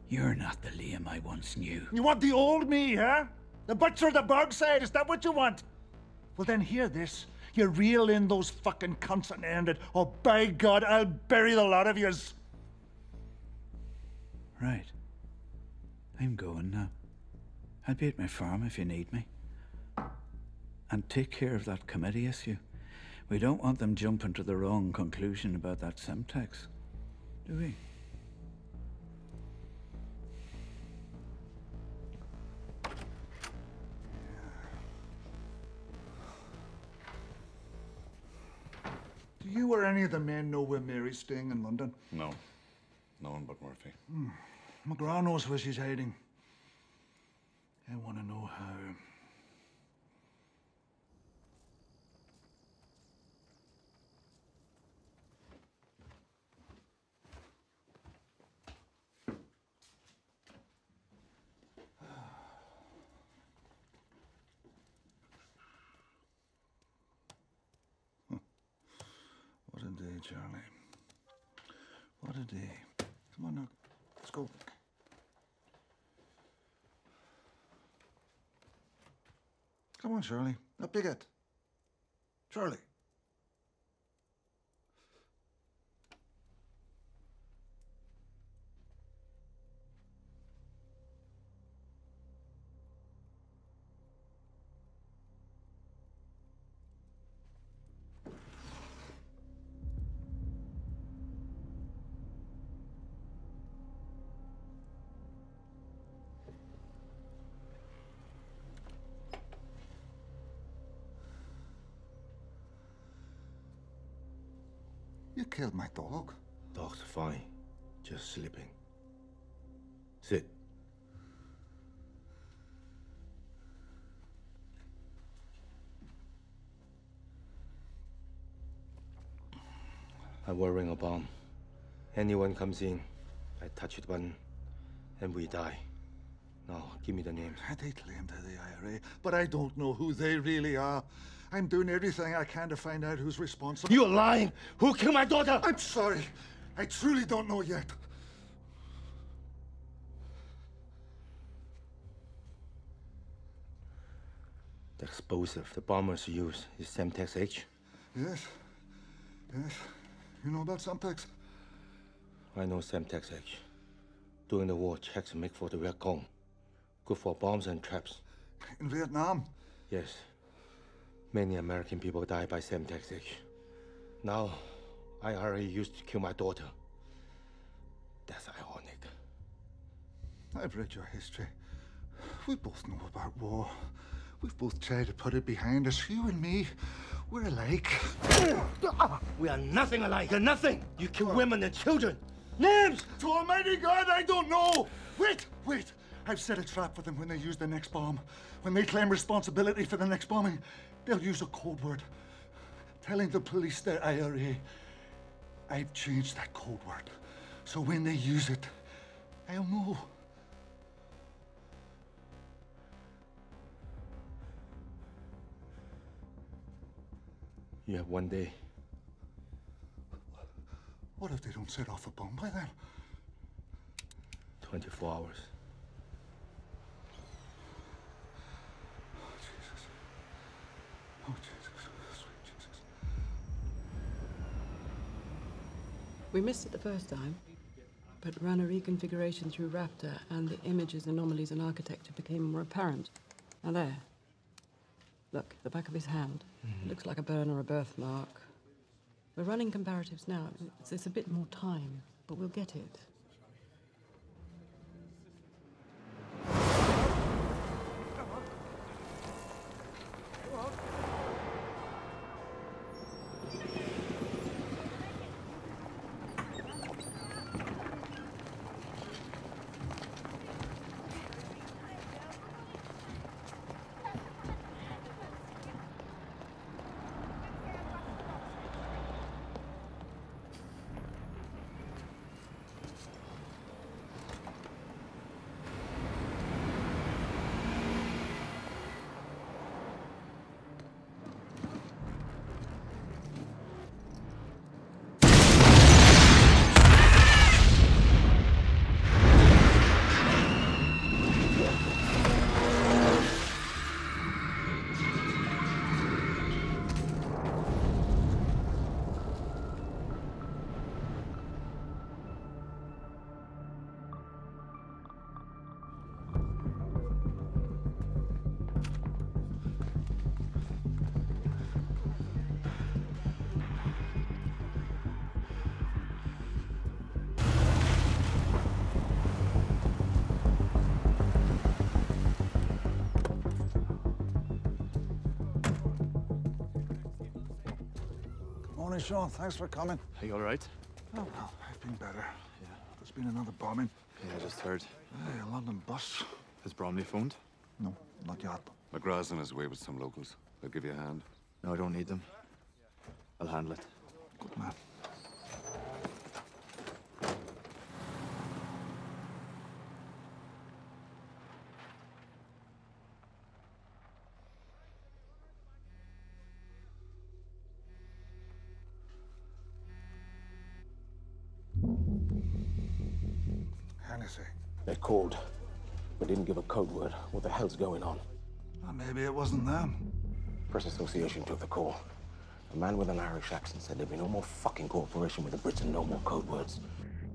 You're not the Liam I once knew. You want the old me, huh? The butcher of the Bergside, is that what you want? Well then hear this. You reel in those fucking cunts and end it, or by God, I'll bury the lot of yous. Right. I'm going now. I'll be at my farm if you need me. And take care of that committee issue. We don't want them jumping to the wrong conclusion about that Semtex, do we? Do you or any of the men know where Mary's staying in London? No. No one but Murphy. McGraw knows where she's hiding. I want to know how. What a day, Charlie. What a day. Come on now, let's go. Come on, Charlie. Now pick it. Charlie. You killed my dog. Dog's fine. Just sleeping. Sit. I'm wearing a bomb. Anyone comes in, I touch the button, and we die. Now, give me the names. They claim they're the IRA, but I don't know who they really are. I'm doing everything I can to find out who's responsible. You're lying! Who killed my daughter? I'm sorry. I truly don't know yet. The explosive the bombers use is Semtex H? Yes. Yes. You know about Semtex? I know Semtex H. During the war, Czechs make for the Viet Cong. Good for bombs and traps. In Vietnam? Yes. Many American people die by Semtex H. Now, IRA used to kill my daughter. That's ironic. I've read your history. We both know about war. We've both tried to put it behind us. You and me, we're alike. We are nothing alike. You're nothing. You kill women and children. Names! To Almighty God, I don't know. Wait, wait. I've set a trap for them when they use the next bomb. When they claim responsibility for the next bombing, they'll use a code word, telling the police they're IRA. I've changed that code word, so when they use it, I'll know. You have one day. What if they don't set off a bomb by then? 24 hours. Oh, Jesus. Oh, Jesus. Sweet Jesus. We missed it the first time, but ran a reconfiguration through Raptor, and the images, anomalies, and architecture became more apparent. Now there. Look, the back of his hand. It looks like a burn or a birthmark. We're running comparatives now. It's a bit more time, but we'll get it. Morning, Sean. Thanks for coming. Are you all right? Oh, well, I've been better. Yeah. There's been another bombing. Yeah, I just heard. Hey, a London bus. Has Bromley phoned? No, not yet. McGrath's on his way with some locals. They'll give you a hand. No, I don't need them. I'll handle it. Good man. Hennessy. They called, but didn't give a code word. What the hell's going on? Well, maybe it wasn't them. Press Association took the call. A man with an Irish accent said there'd be no more fucking cooperation with the Brits and no more code words.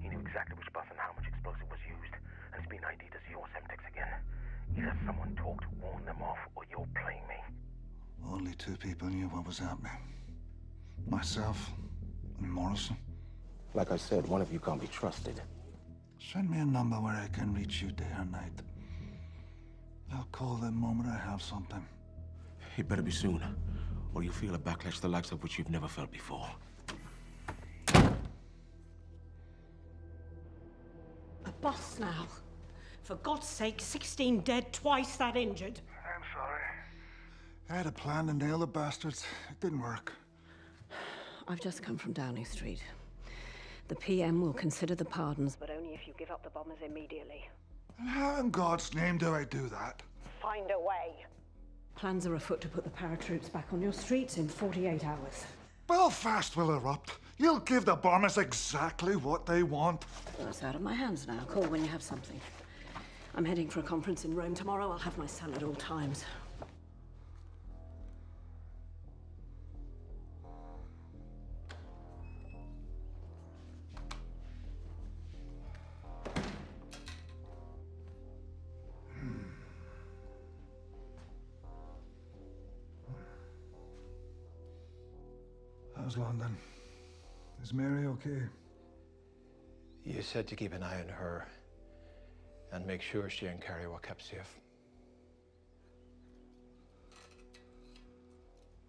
He knew exactly which bus and how much explosive was used, and it's been ID'd as your Semtex again. Either someone talked to warn them off, or you're playing me. Only two people knew what was happening. Myself and Morrison. Like I said, one of you can't be trusted. Send me a number where I can reach you day or night. I'll call the moment I have something. It better be soon, or you'll feel a backlash the likes of which you've never felt before. A bus now. For God's sake, 16 dead, twice that injured. I'm sorry. I had a plan to nail the bastards. It didn't work. I've just come from Downing Street. The PM will consider the pardons, but only if you give up the bombers immediately. And how in God's name do I do that? Find a way. Plans are afoot to put the paratroops back on your streets in 48 hours. Belfast will erupt. You'll give the bombers exactly what they want. Well, it's out of my hands now. Call when you have something. I'm heading for a conference in Rome tomorrow. I'll have my son at all times. How's London? Is Mary okay? You said to keep an eye on her and make sure she and Carrie were kept safe.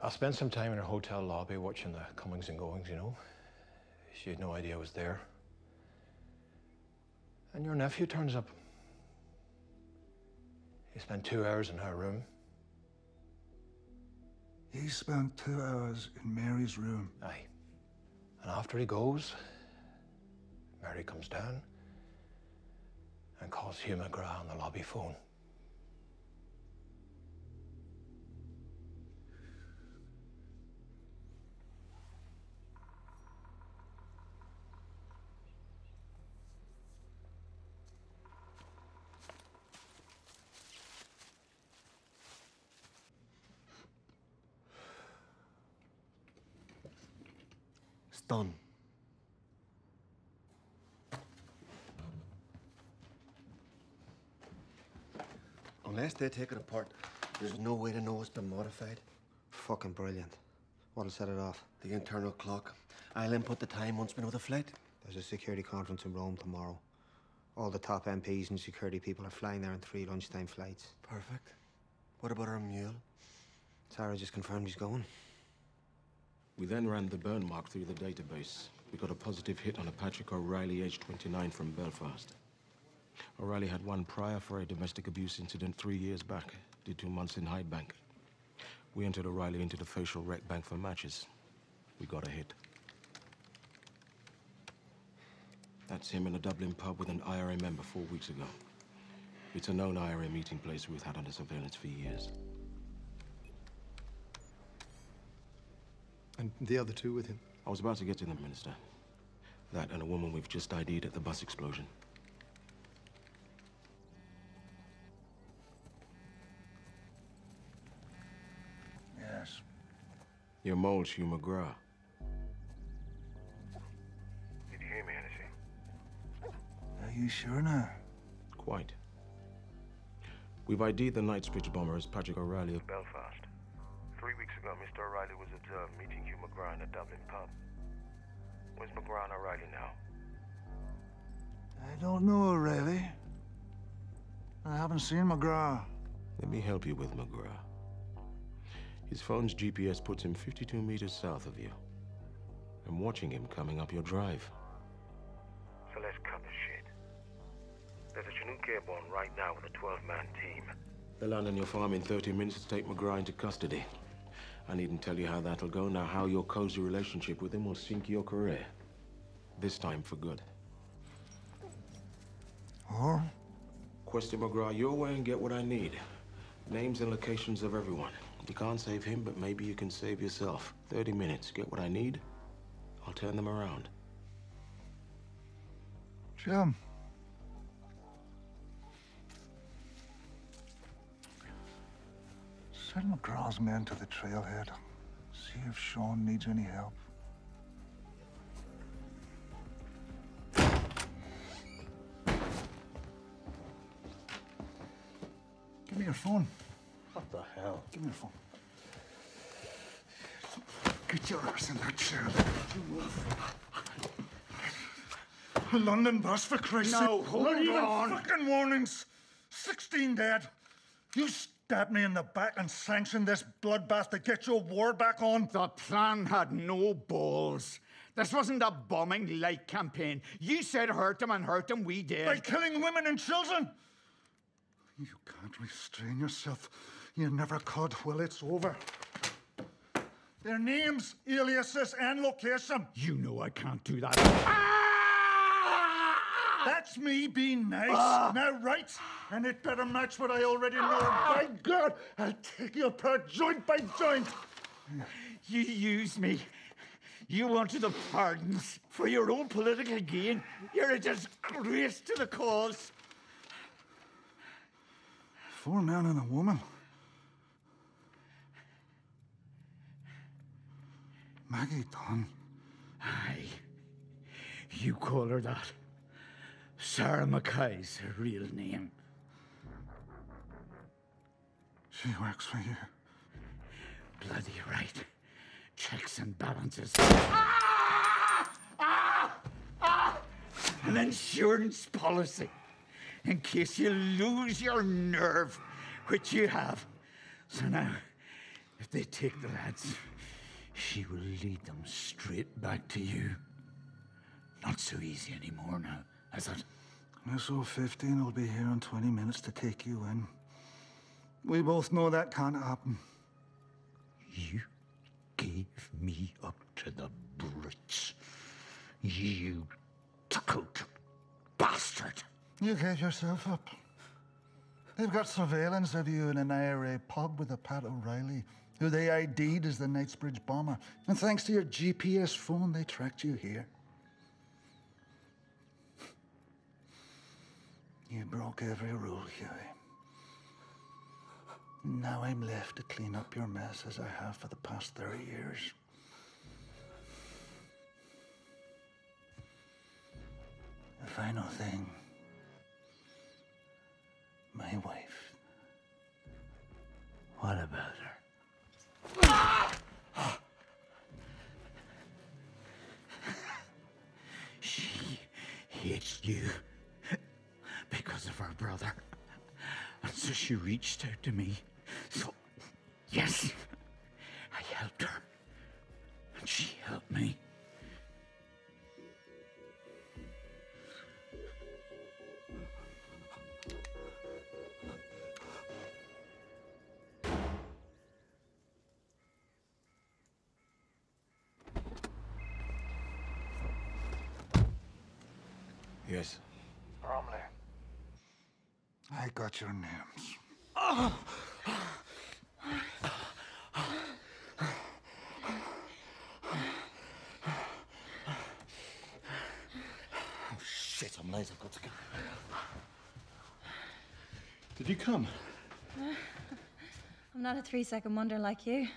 I'll spend some time in her hotel lobby watching the comings and goings, you know. She had no idea I was there. And your nephew turns up. He spent 2 hours in her room. He spent 2 hours in Mary's room. Aye. And after he goes, Mary comes down and calls Hugh McGrath on the lobby phone. It's done. Unless they take it apart, there's no way to know it's been modified. Fucking brilliant. What'll set it off? The internal clock. I'll input the time once we know the flight. There's a security conference in Rome tomorrow. All the top MPs and security people are flying there on 3 lunchtime flights. Perfect. What about our mule? Sarah just confirmed he's going. We then ran the burn mark through the database. We got a positive hit on a Patrick O'Reilly, age 29, from Belfast. O'Reilly had one prior for a domestic abuse incident 3 years back. Did 2 months in Hyde Bank. We entered O'Reilly into the facial rec bank for matches. We got a hit. That's him in a Dublin pub with an IRA member 4 weeks ago. It's a known IRA meeting place we've had under surveillance for years. And the other two with him? I was about to get to them, Minister. That and a woman we've just ID'd at the bus explosion. Yes. Your mole's Hugh McGrath. Did you hear me, Hennessy? Are you sure now? Quite. We've ID'd the Knightsbridge bomber as Patrick O'Reilly of Belfast. 3 weeks ago, Mr. O'Reilly was observed meeting Hugh McGrath in a Dublin pub. Where's McGrath and O'Reilly now? I don't know, really. I haven't seen McGrath. Let me help you with McGrath. His phone's GPS puts him 52 meters south of you. I'm watching him coming up your drive. So let's cut the shit. There's a Chinook airborne right now with a 12-man team. They'll land on your farm in 30 minutes to take McGrath into custody. I needn't tell you how that'll go, now how your cozy relationship with him will sink your career. This time for good. Or? Question McGrath your way and get what I need. Names and locations of everyone. You can't save him, but maybe you can save yourself. 30 minutes, get what I need, I'll turn them around. Jim. Send McGraw's men to the trailhead. See if Sean needs any help. Give me your phone. What the hell? Give me your phone. Get your ass in that chair. A London bus, for Christ's sake. No, hold on. Fucking warnings. 16 dead. You stabbed me in the back and sanctioned this bloodbath to get your war back on. The plan had no balls. This wasn't a bombing-like campaign. You said hurt them, we did. By killing women and children. You can't restrain yourself. You never could. Well, it's over. Their names, aliases, and location. You know I can't do that. That's me being nice. Now, right? And it better match what I already know. By God, I'll take you apart joint by joint. You used me. You wanted the pardons for your own political gain. You're a disgrace to the cause. 4 men and a woman. Maggie Dunn. Aye. You call her that. Sarah Mackay's her real name. She works for you. Bloody right. Checks and balances. An insurance policy. In case you lose your nerve, which you have. So now, if they take the lads, she will lead them straight back to you. Not so easy anymore now, is it? SO-15 will be here in 20 minutes to take you in. We both know that can't happen. You gave me up to the brutes. You tickled bastard. You gave yourself up. They've got surveillance of you in an IRA pub with a Pat O'Reilly, who they ID'd as the Knightsbridge bomber. And thanks to your GPS phone, they tracked you here. You broke every rule, Huey. Now I'm left to clean up your mess as I have for the past 30 years. The final thing. My wife. What about her? She hates you because of her brother. And so she reached out to me. So, yes, I helped her. And she helped me. Yes. Bromley. I got your names. Oh shit, I'm late. I've got to go. Did you come? I'm not a 3-second wonder like you.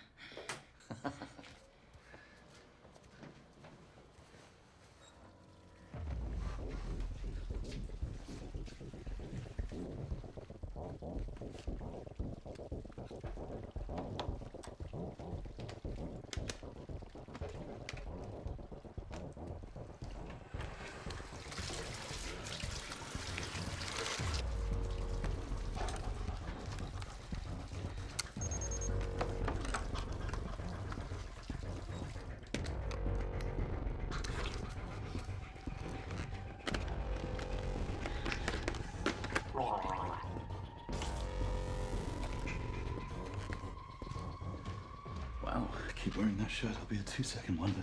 keep wearing that shirt, I'll be a 2-second wonder.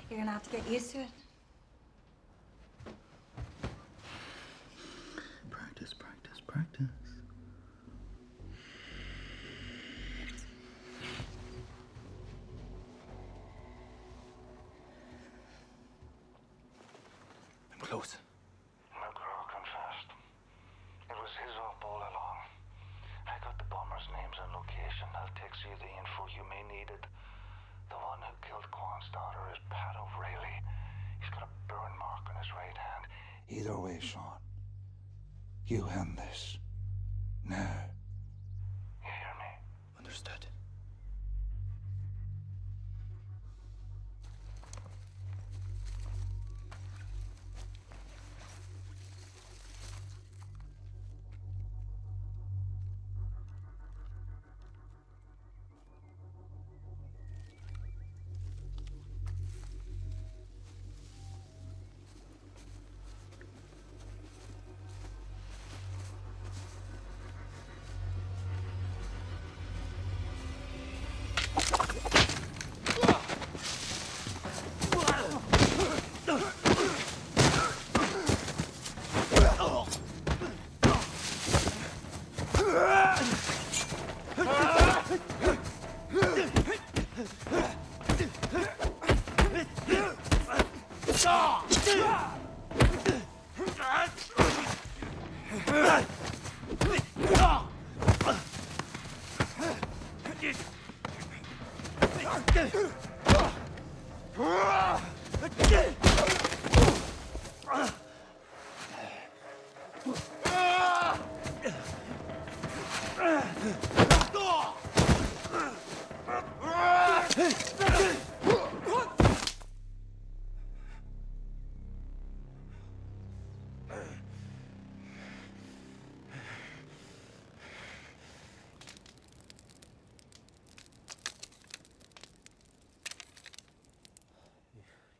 You're gonna have to get used to it. Practice, practice, practice. I'm close. McGraw confessed. It was his up all along. I got the bombers' names and location. I'll text you the info you may need it. The one who killed Quan's daughter is Pat O'Reilly. He's got a burn mark on his right hand. Either way, Sean, you end this. Now. You hear me? Understood.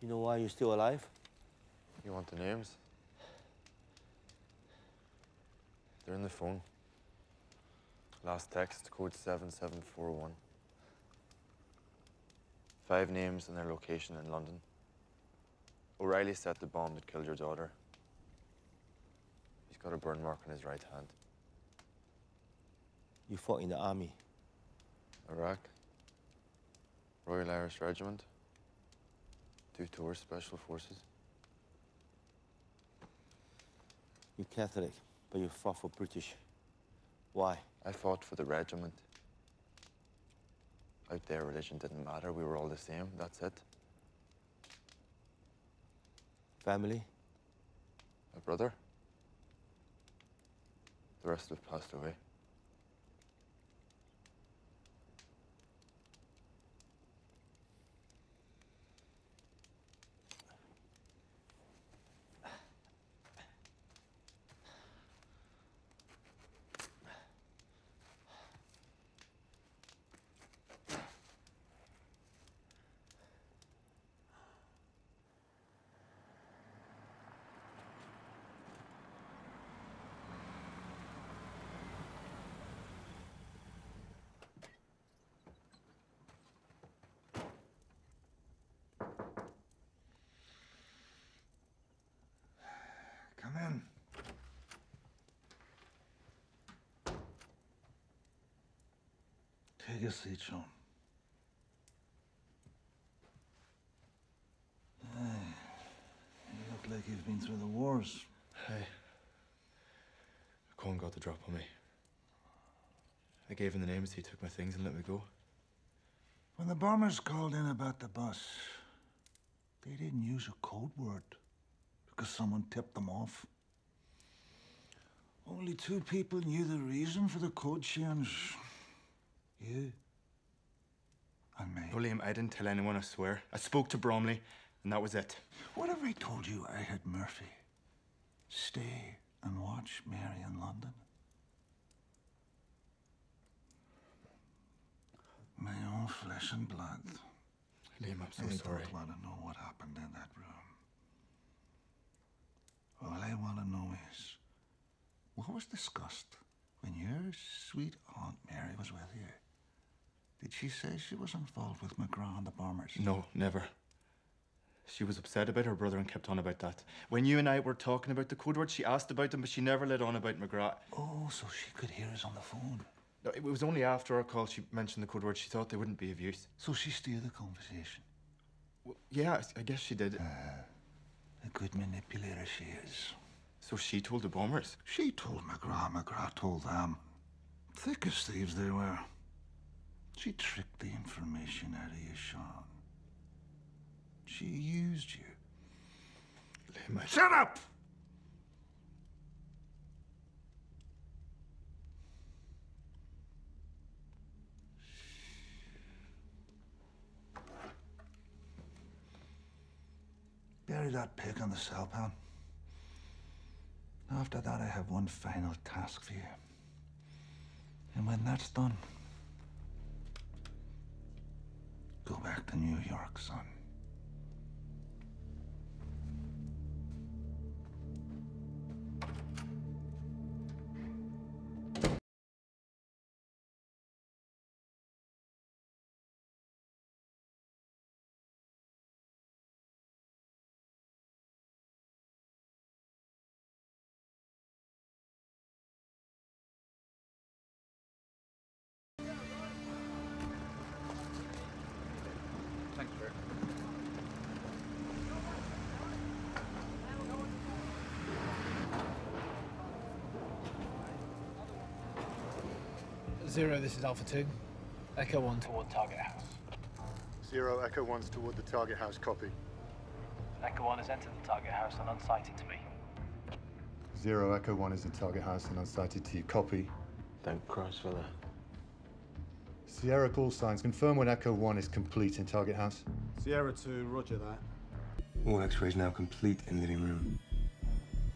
You know why you're still alive? You want the names? They're in the phone. Last text, code 7741. 5 names and their location in London. O'Reilly set the bomb that killed your daughter. He's got a burn mark on his right hand. You fought in the army. Iraq. Royal Irish Regiment. 2 tours, Special Forces. You're Catholic, but you fought for British. Why? I fought for the regiment. Out there, religion didn't matter. We were all the same. That's it. Family? My brother. The rest have passed away. Come in. Take a seat, Sean. Hey, you look like you've been through the wars. Hey. Colin got the drop on me. I gave him the names, he took my things and let me go. When the bombers called in about the bus, they didn't use a code word because someone tipped them off. Only 2 people knew the reason for the code change. You and me. William, I didn't tell anyone, I swear. I spoke to Bromley, and that was it. What if I told you I had Murphy stay and watch Mary in London? My own flesh and blood. Liam, I'm so I sorry. don't want to know what happened in that room. All I want to know is, what was discussed when your sweet Aunt Mary was with you? Did she say she was involved with McGraw and the bombers? No, never. She was upset about her brother and kept on about that. When you and I were talking about the code words, she asked about them, but she never let on about McGraw. Oh, so she could hear us on the phone. No, it was only after our call she mentioned the code words. She thought they wouldn't be of use. So she steered the conversation? Well, yeah, I guess she did. A good manipulator she is. So she told the bombers? She told McGraw, McGraw told them. Thick as thieves they were. She tricked the information out of you, Sean. She used you. Shut up! Bury that pig on the cell pan. After that, I have one final task for you. And when that's done, go back to New York, son. Thanks, sir. Zero, this is Alpha 2. Echo 1 toward target house. 0, Echo 1's toward the target house, copy. Echo 1 has entered the target house and unsighted to me. 0, Echo 1 is in target house and unsighted to you, copy. Thank Christ for that. Sierra call signs, confirm when Echo 1 is complete in target house. Sierra 2, roger that. All X-rays now complete in living room.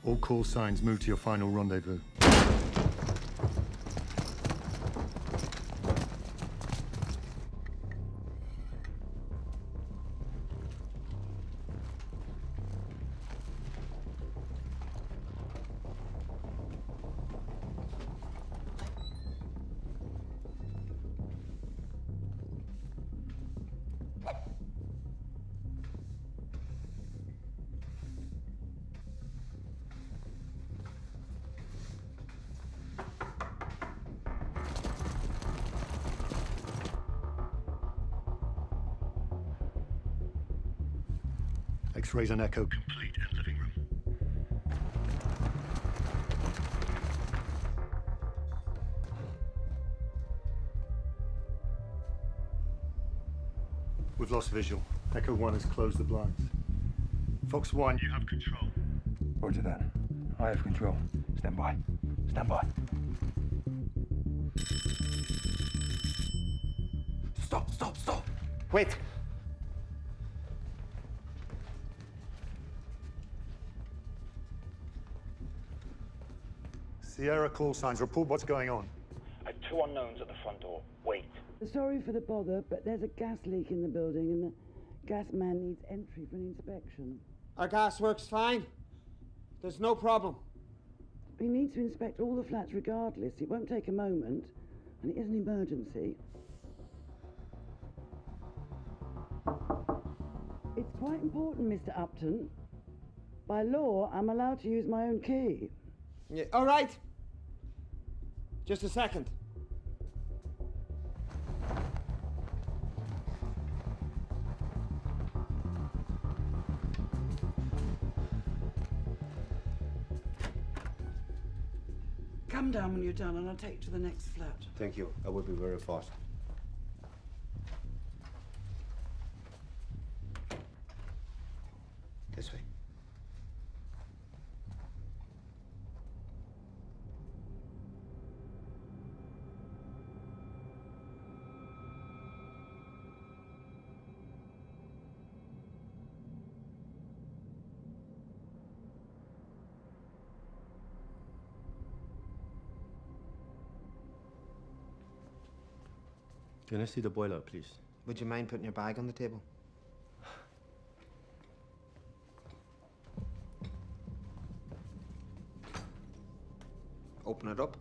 All call signs, move to your final rendezvous. X-rays on Echo complete in living room. We've lost visual. Echo 1 has closed the blinds. Fox 1, you have control. Roger that. I have control. Stand by. Stand by. Stop, stop, stop! Wait! Sierra call signs, report what's going on. I have 2 unknowns at the front door. Wait. Sorry for the bother, but there's a gas leak in the building and the gas man needs entry for an inspection. Our gas works fine. There's no problem. He needs to inspect all the flats regardless. It won't take a moment, and it is an emergency. It's quite important, Mr. Upton. By law, I'm allowed to use my own key. Yeah, all right. Just a second. Come down when you're done, and I'll take you to the next flat. Thank you. I will be very fast. This way. Can I see the boiler, please? Would you mind putting your bag on the table? Open it up.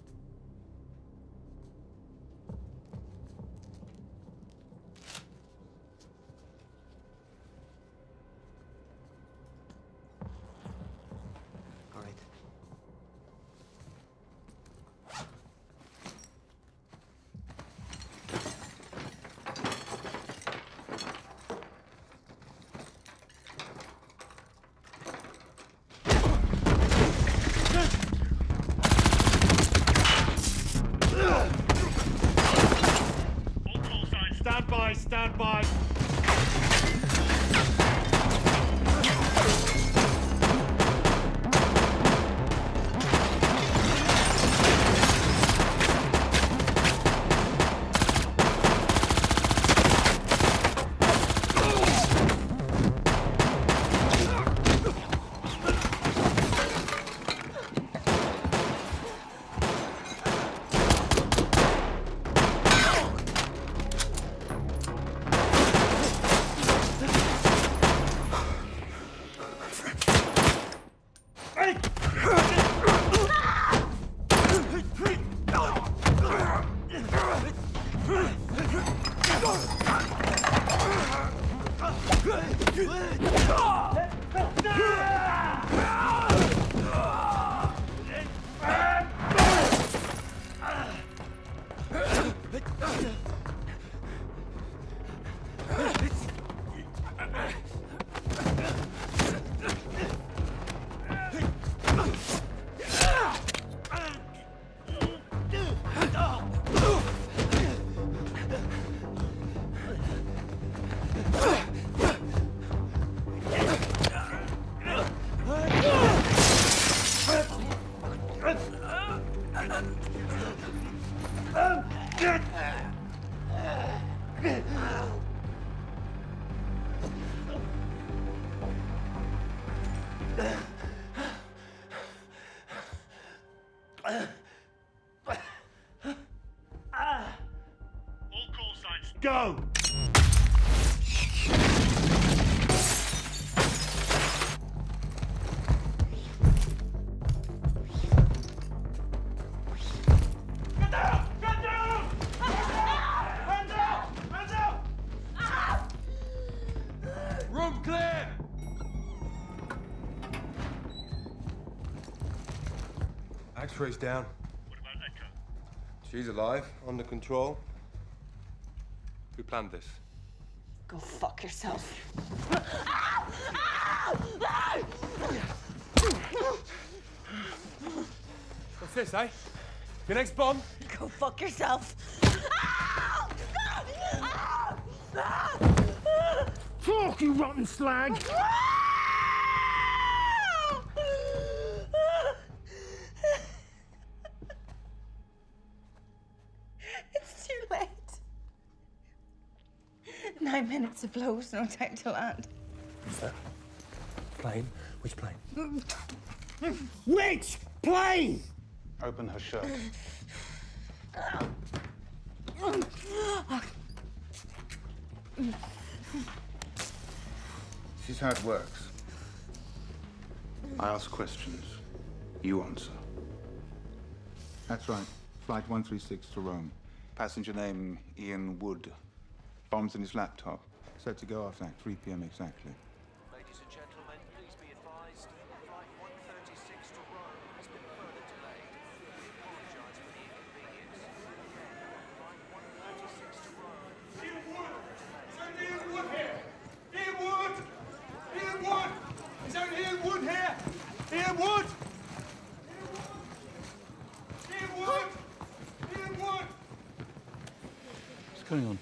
Go! Get down! Get down! Hands up! Hands up! Room clear! X-rays down. What about Echo? She's alive, under control. Who planned this? Go fuck yourself. What's this, eh? Your next bomb? Go fuck yourself. Talk, you rotten slag! It's too late. 9 minutes of blows, no time to land. What's that? Plane? Which plane? Which plane? Open her shirt. This is how it works. I ask questions. You answer. That's right. Flight 136 to Rome. Passenger name, Ian Wood. Bombs in his laptop. Set to go off at 3 p.m. exactly. Ladies and gentlemen, please be advised. Flight 136 to Rome has been further delayed. We apologize for the inconvenience. Flight 136 to Rome. Ian Wood! Is that Ian Wood here? Ian Wood! Ian Wood! Is that Ian Wood here? Ian Wood! Ian Wood! Ian Wood! What's going on?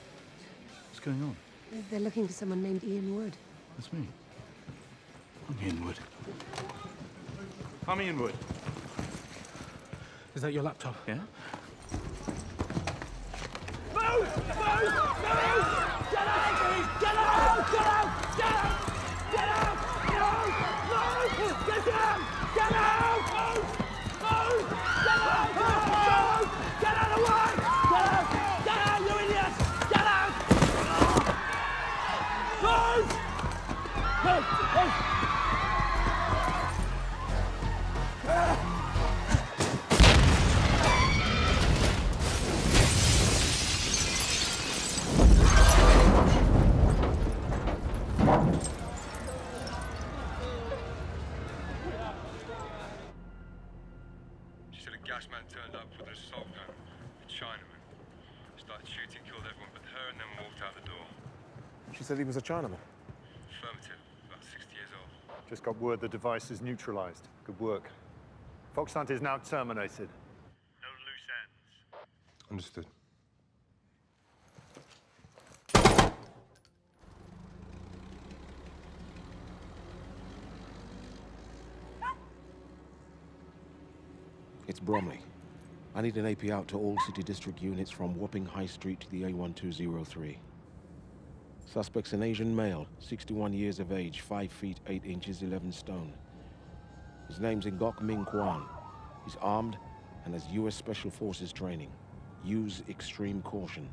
What's going on? They're looking for someone named Ian Wood. That's me. I'm Ian Wood. I'm Ian Wood. Is that your laptop? Yeah? Move! Move! Move! Get out! Get out! Get out! Get out! Get out! No! No! Get down! Get out! Move! Move! Get out! Move! Get out of the way! Get out! Get out, you idiots! Get out! Move! Move! Move! She said a gas man turned up with an assault gun, a Chinaman. Started shooting, killed everyone but her, and then walked out the door. She said he was a Chinaman. Affirmative, about 60 years old. Just got word the device is neutralized. Good work. Fox Hunt is now terminated. No loose ends. Understood. It's Bromley. I need an AP out to all City District units from Wapping High Street to the A1203. Suspect's an Asian male, 61 years of age, 5 feet 8 inches, 11 stone. His name's Ngok Ming Kwan. He's armed and has US Special Forces training. Use extreme caution.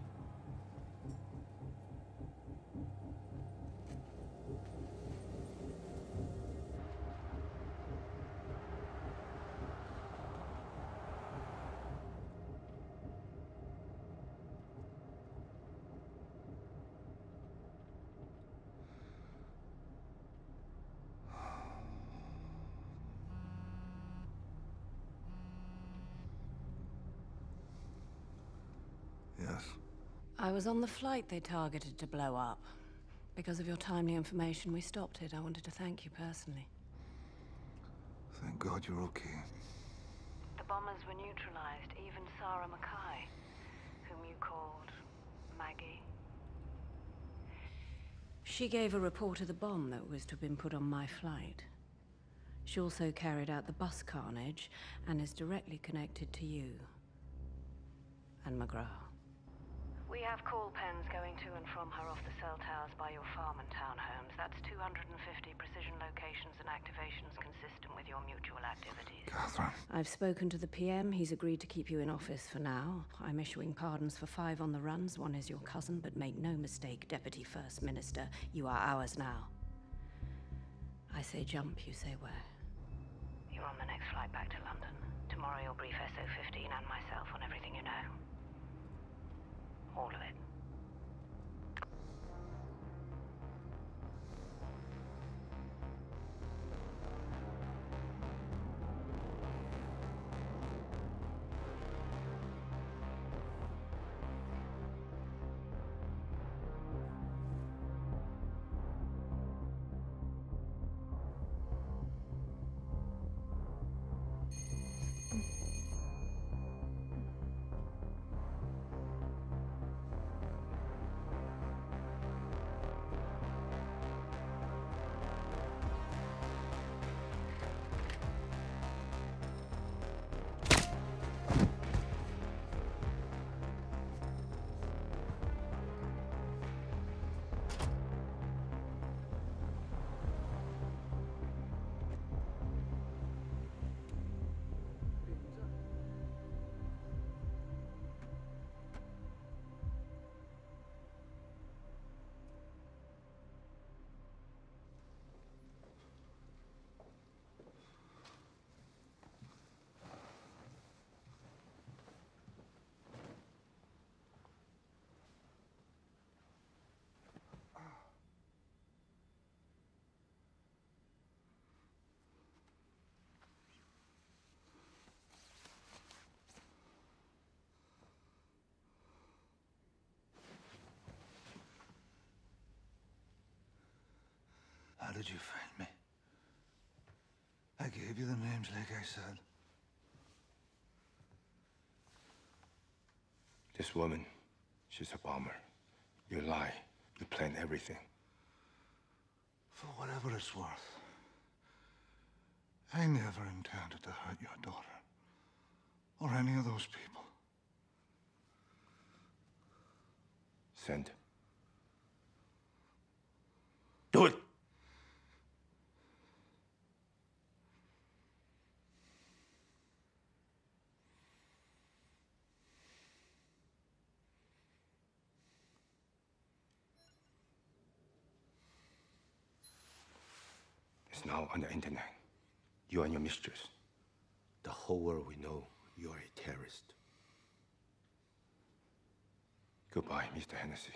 Yes. I was on the flight they targeted to blow up. Because of your timely information, we stopped it. I wanted to thank you personally. Thank God you're okay. The bombers were neutralized, even Sarah Mackay, whom you called Maggie. She gave a report of the bomb that was to have been put on my flight. She also carried out the bus carnage and is directly connected to you and McGrath. We have call pens going to and from her off the cell towers by your farm and townhomes. That's 250 precision locations and activations consistent with your mutual activities. Kath, Catherine? I've spoken to the PM. He's agreed to keep you in office for now. I'm issuing pardons for 5 on the runs. One is your cousin, but make no mistake, Deputy First Minister, you are ours now. I say jump, you say where? You're on the next flight back to London. Tomorrow you'll brief SO15 and myself on everything you know. All of it. How did you find me? I gave you the names like I said. This woman, she's a bomber. You lie. You plan everything. For whatever it's worth, I never intended to hurt your daughter. Or any of those people. Send. Do it! It's now on the internet. You and your mistress. The whole world will know you are a terrorist. Goodbye, Mr. Hennessy.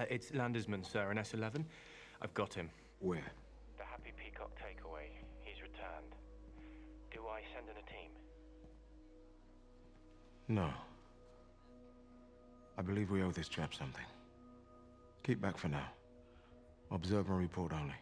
It's Landersman, sir, in S11. I've got him. Where? The Happy Peacock takeaway. He's returned. Do I send in a team? No. I believe we owe this chap something. Keep back for now. Observe and report only.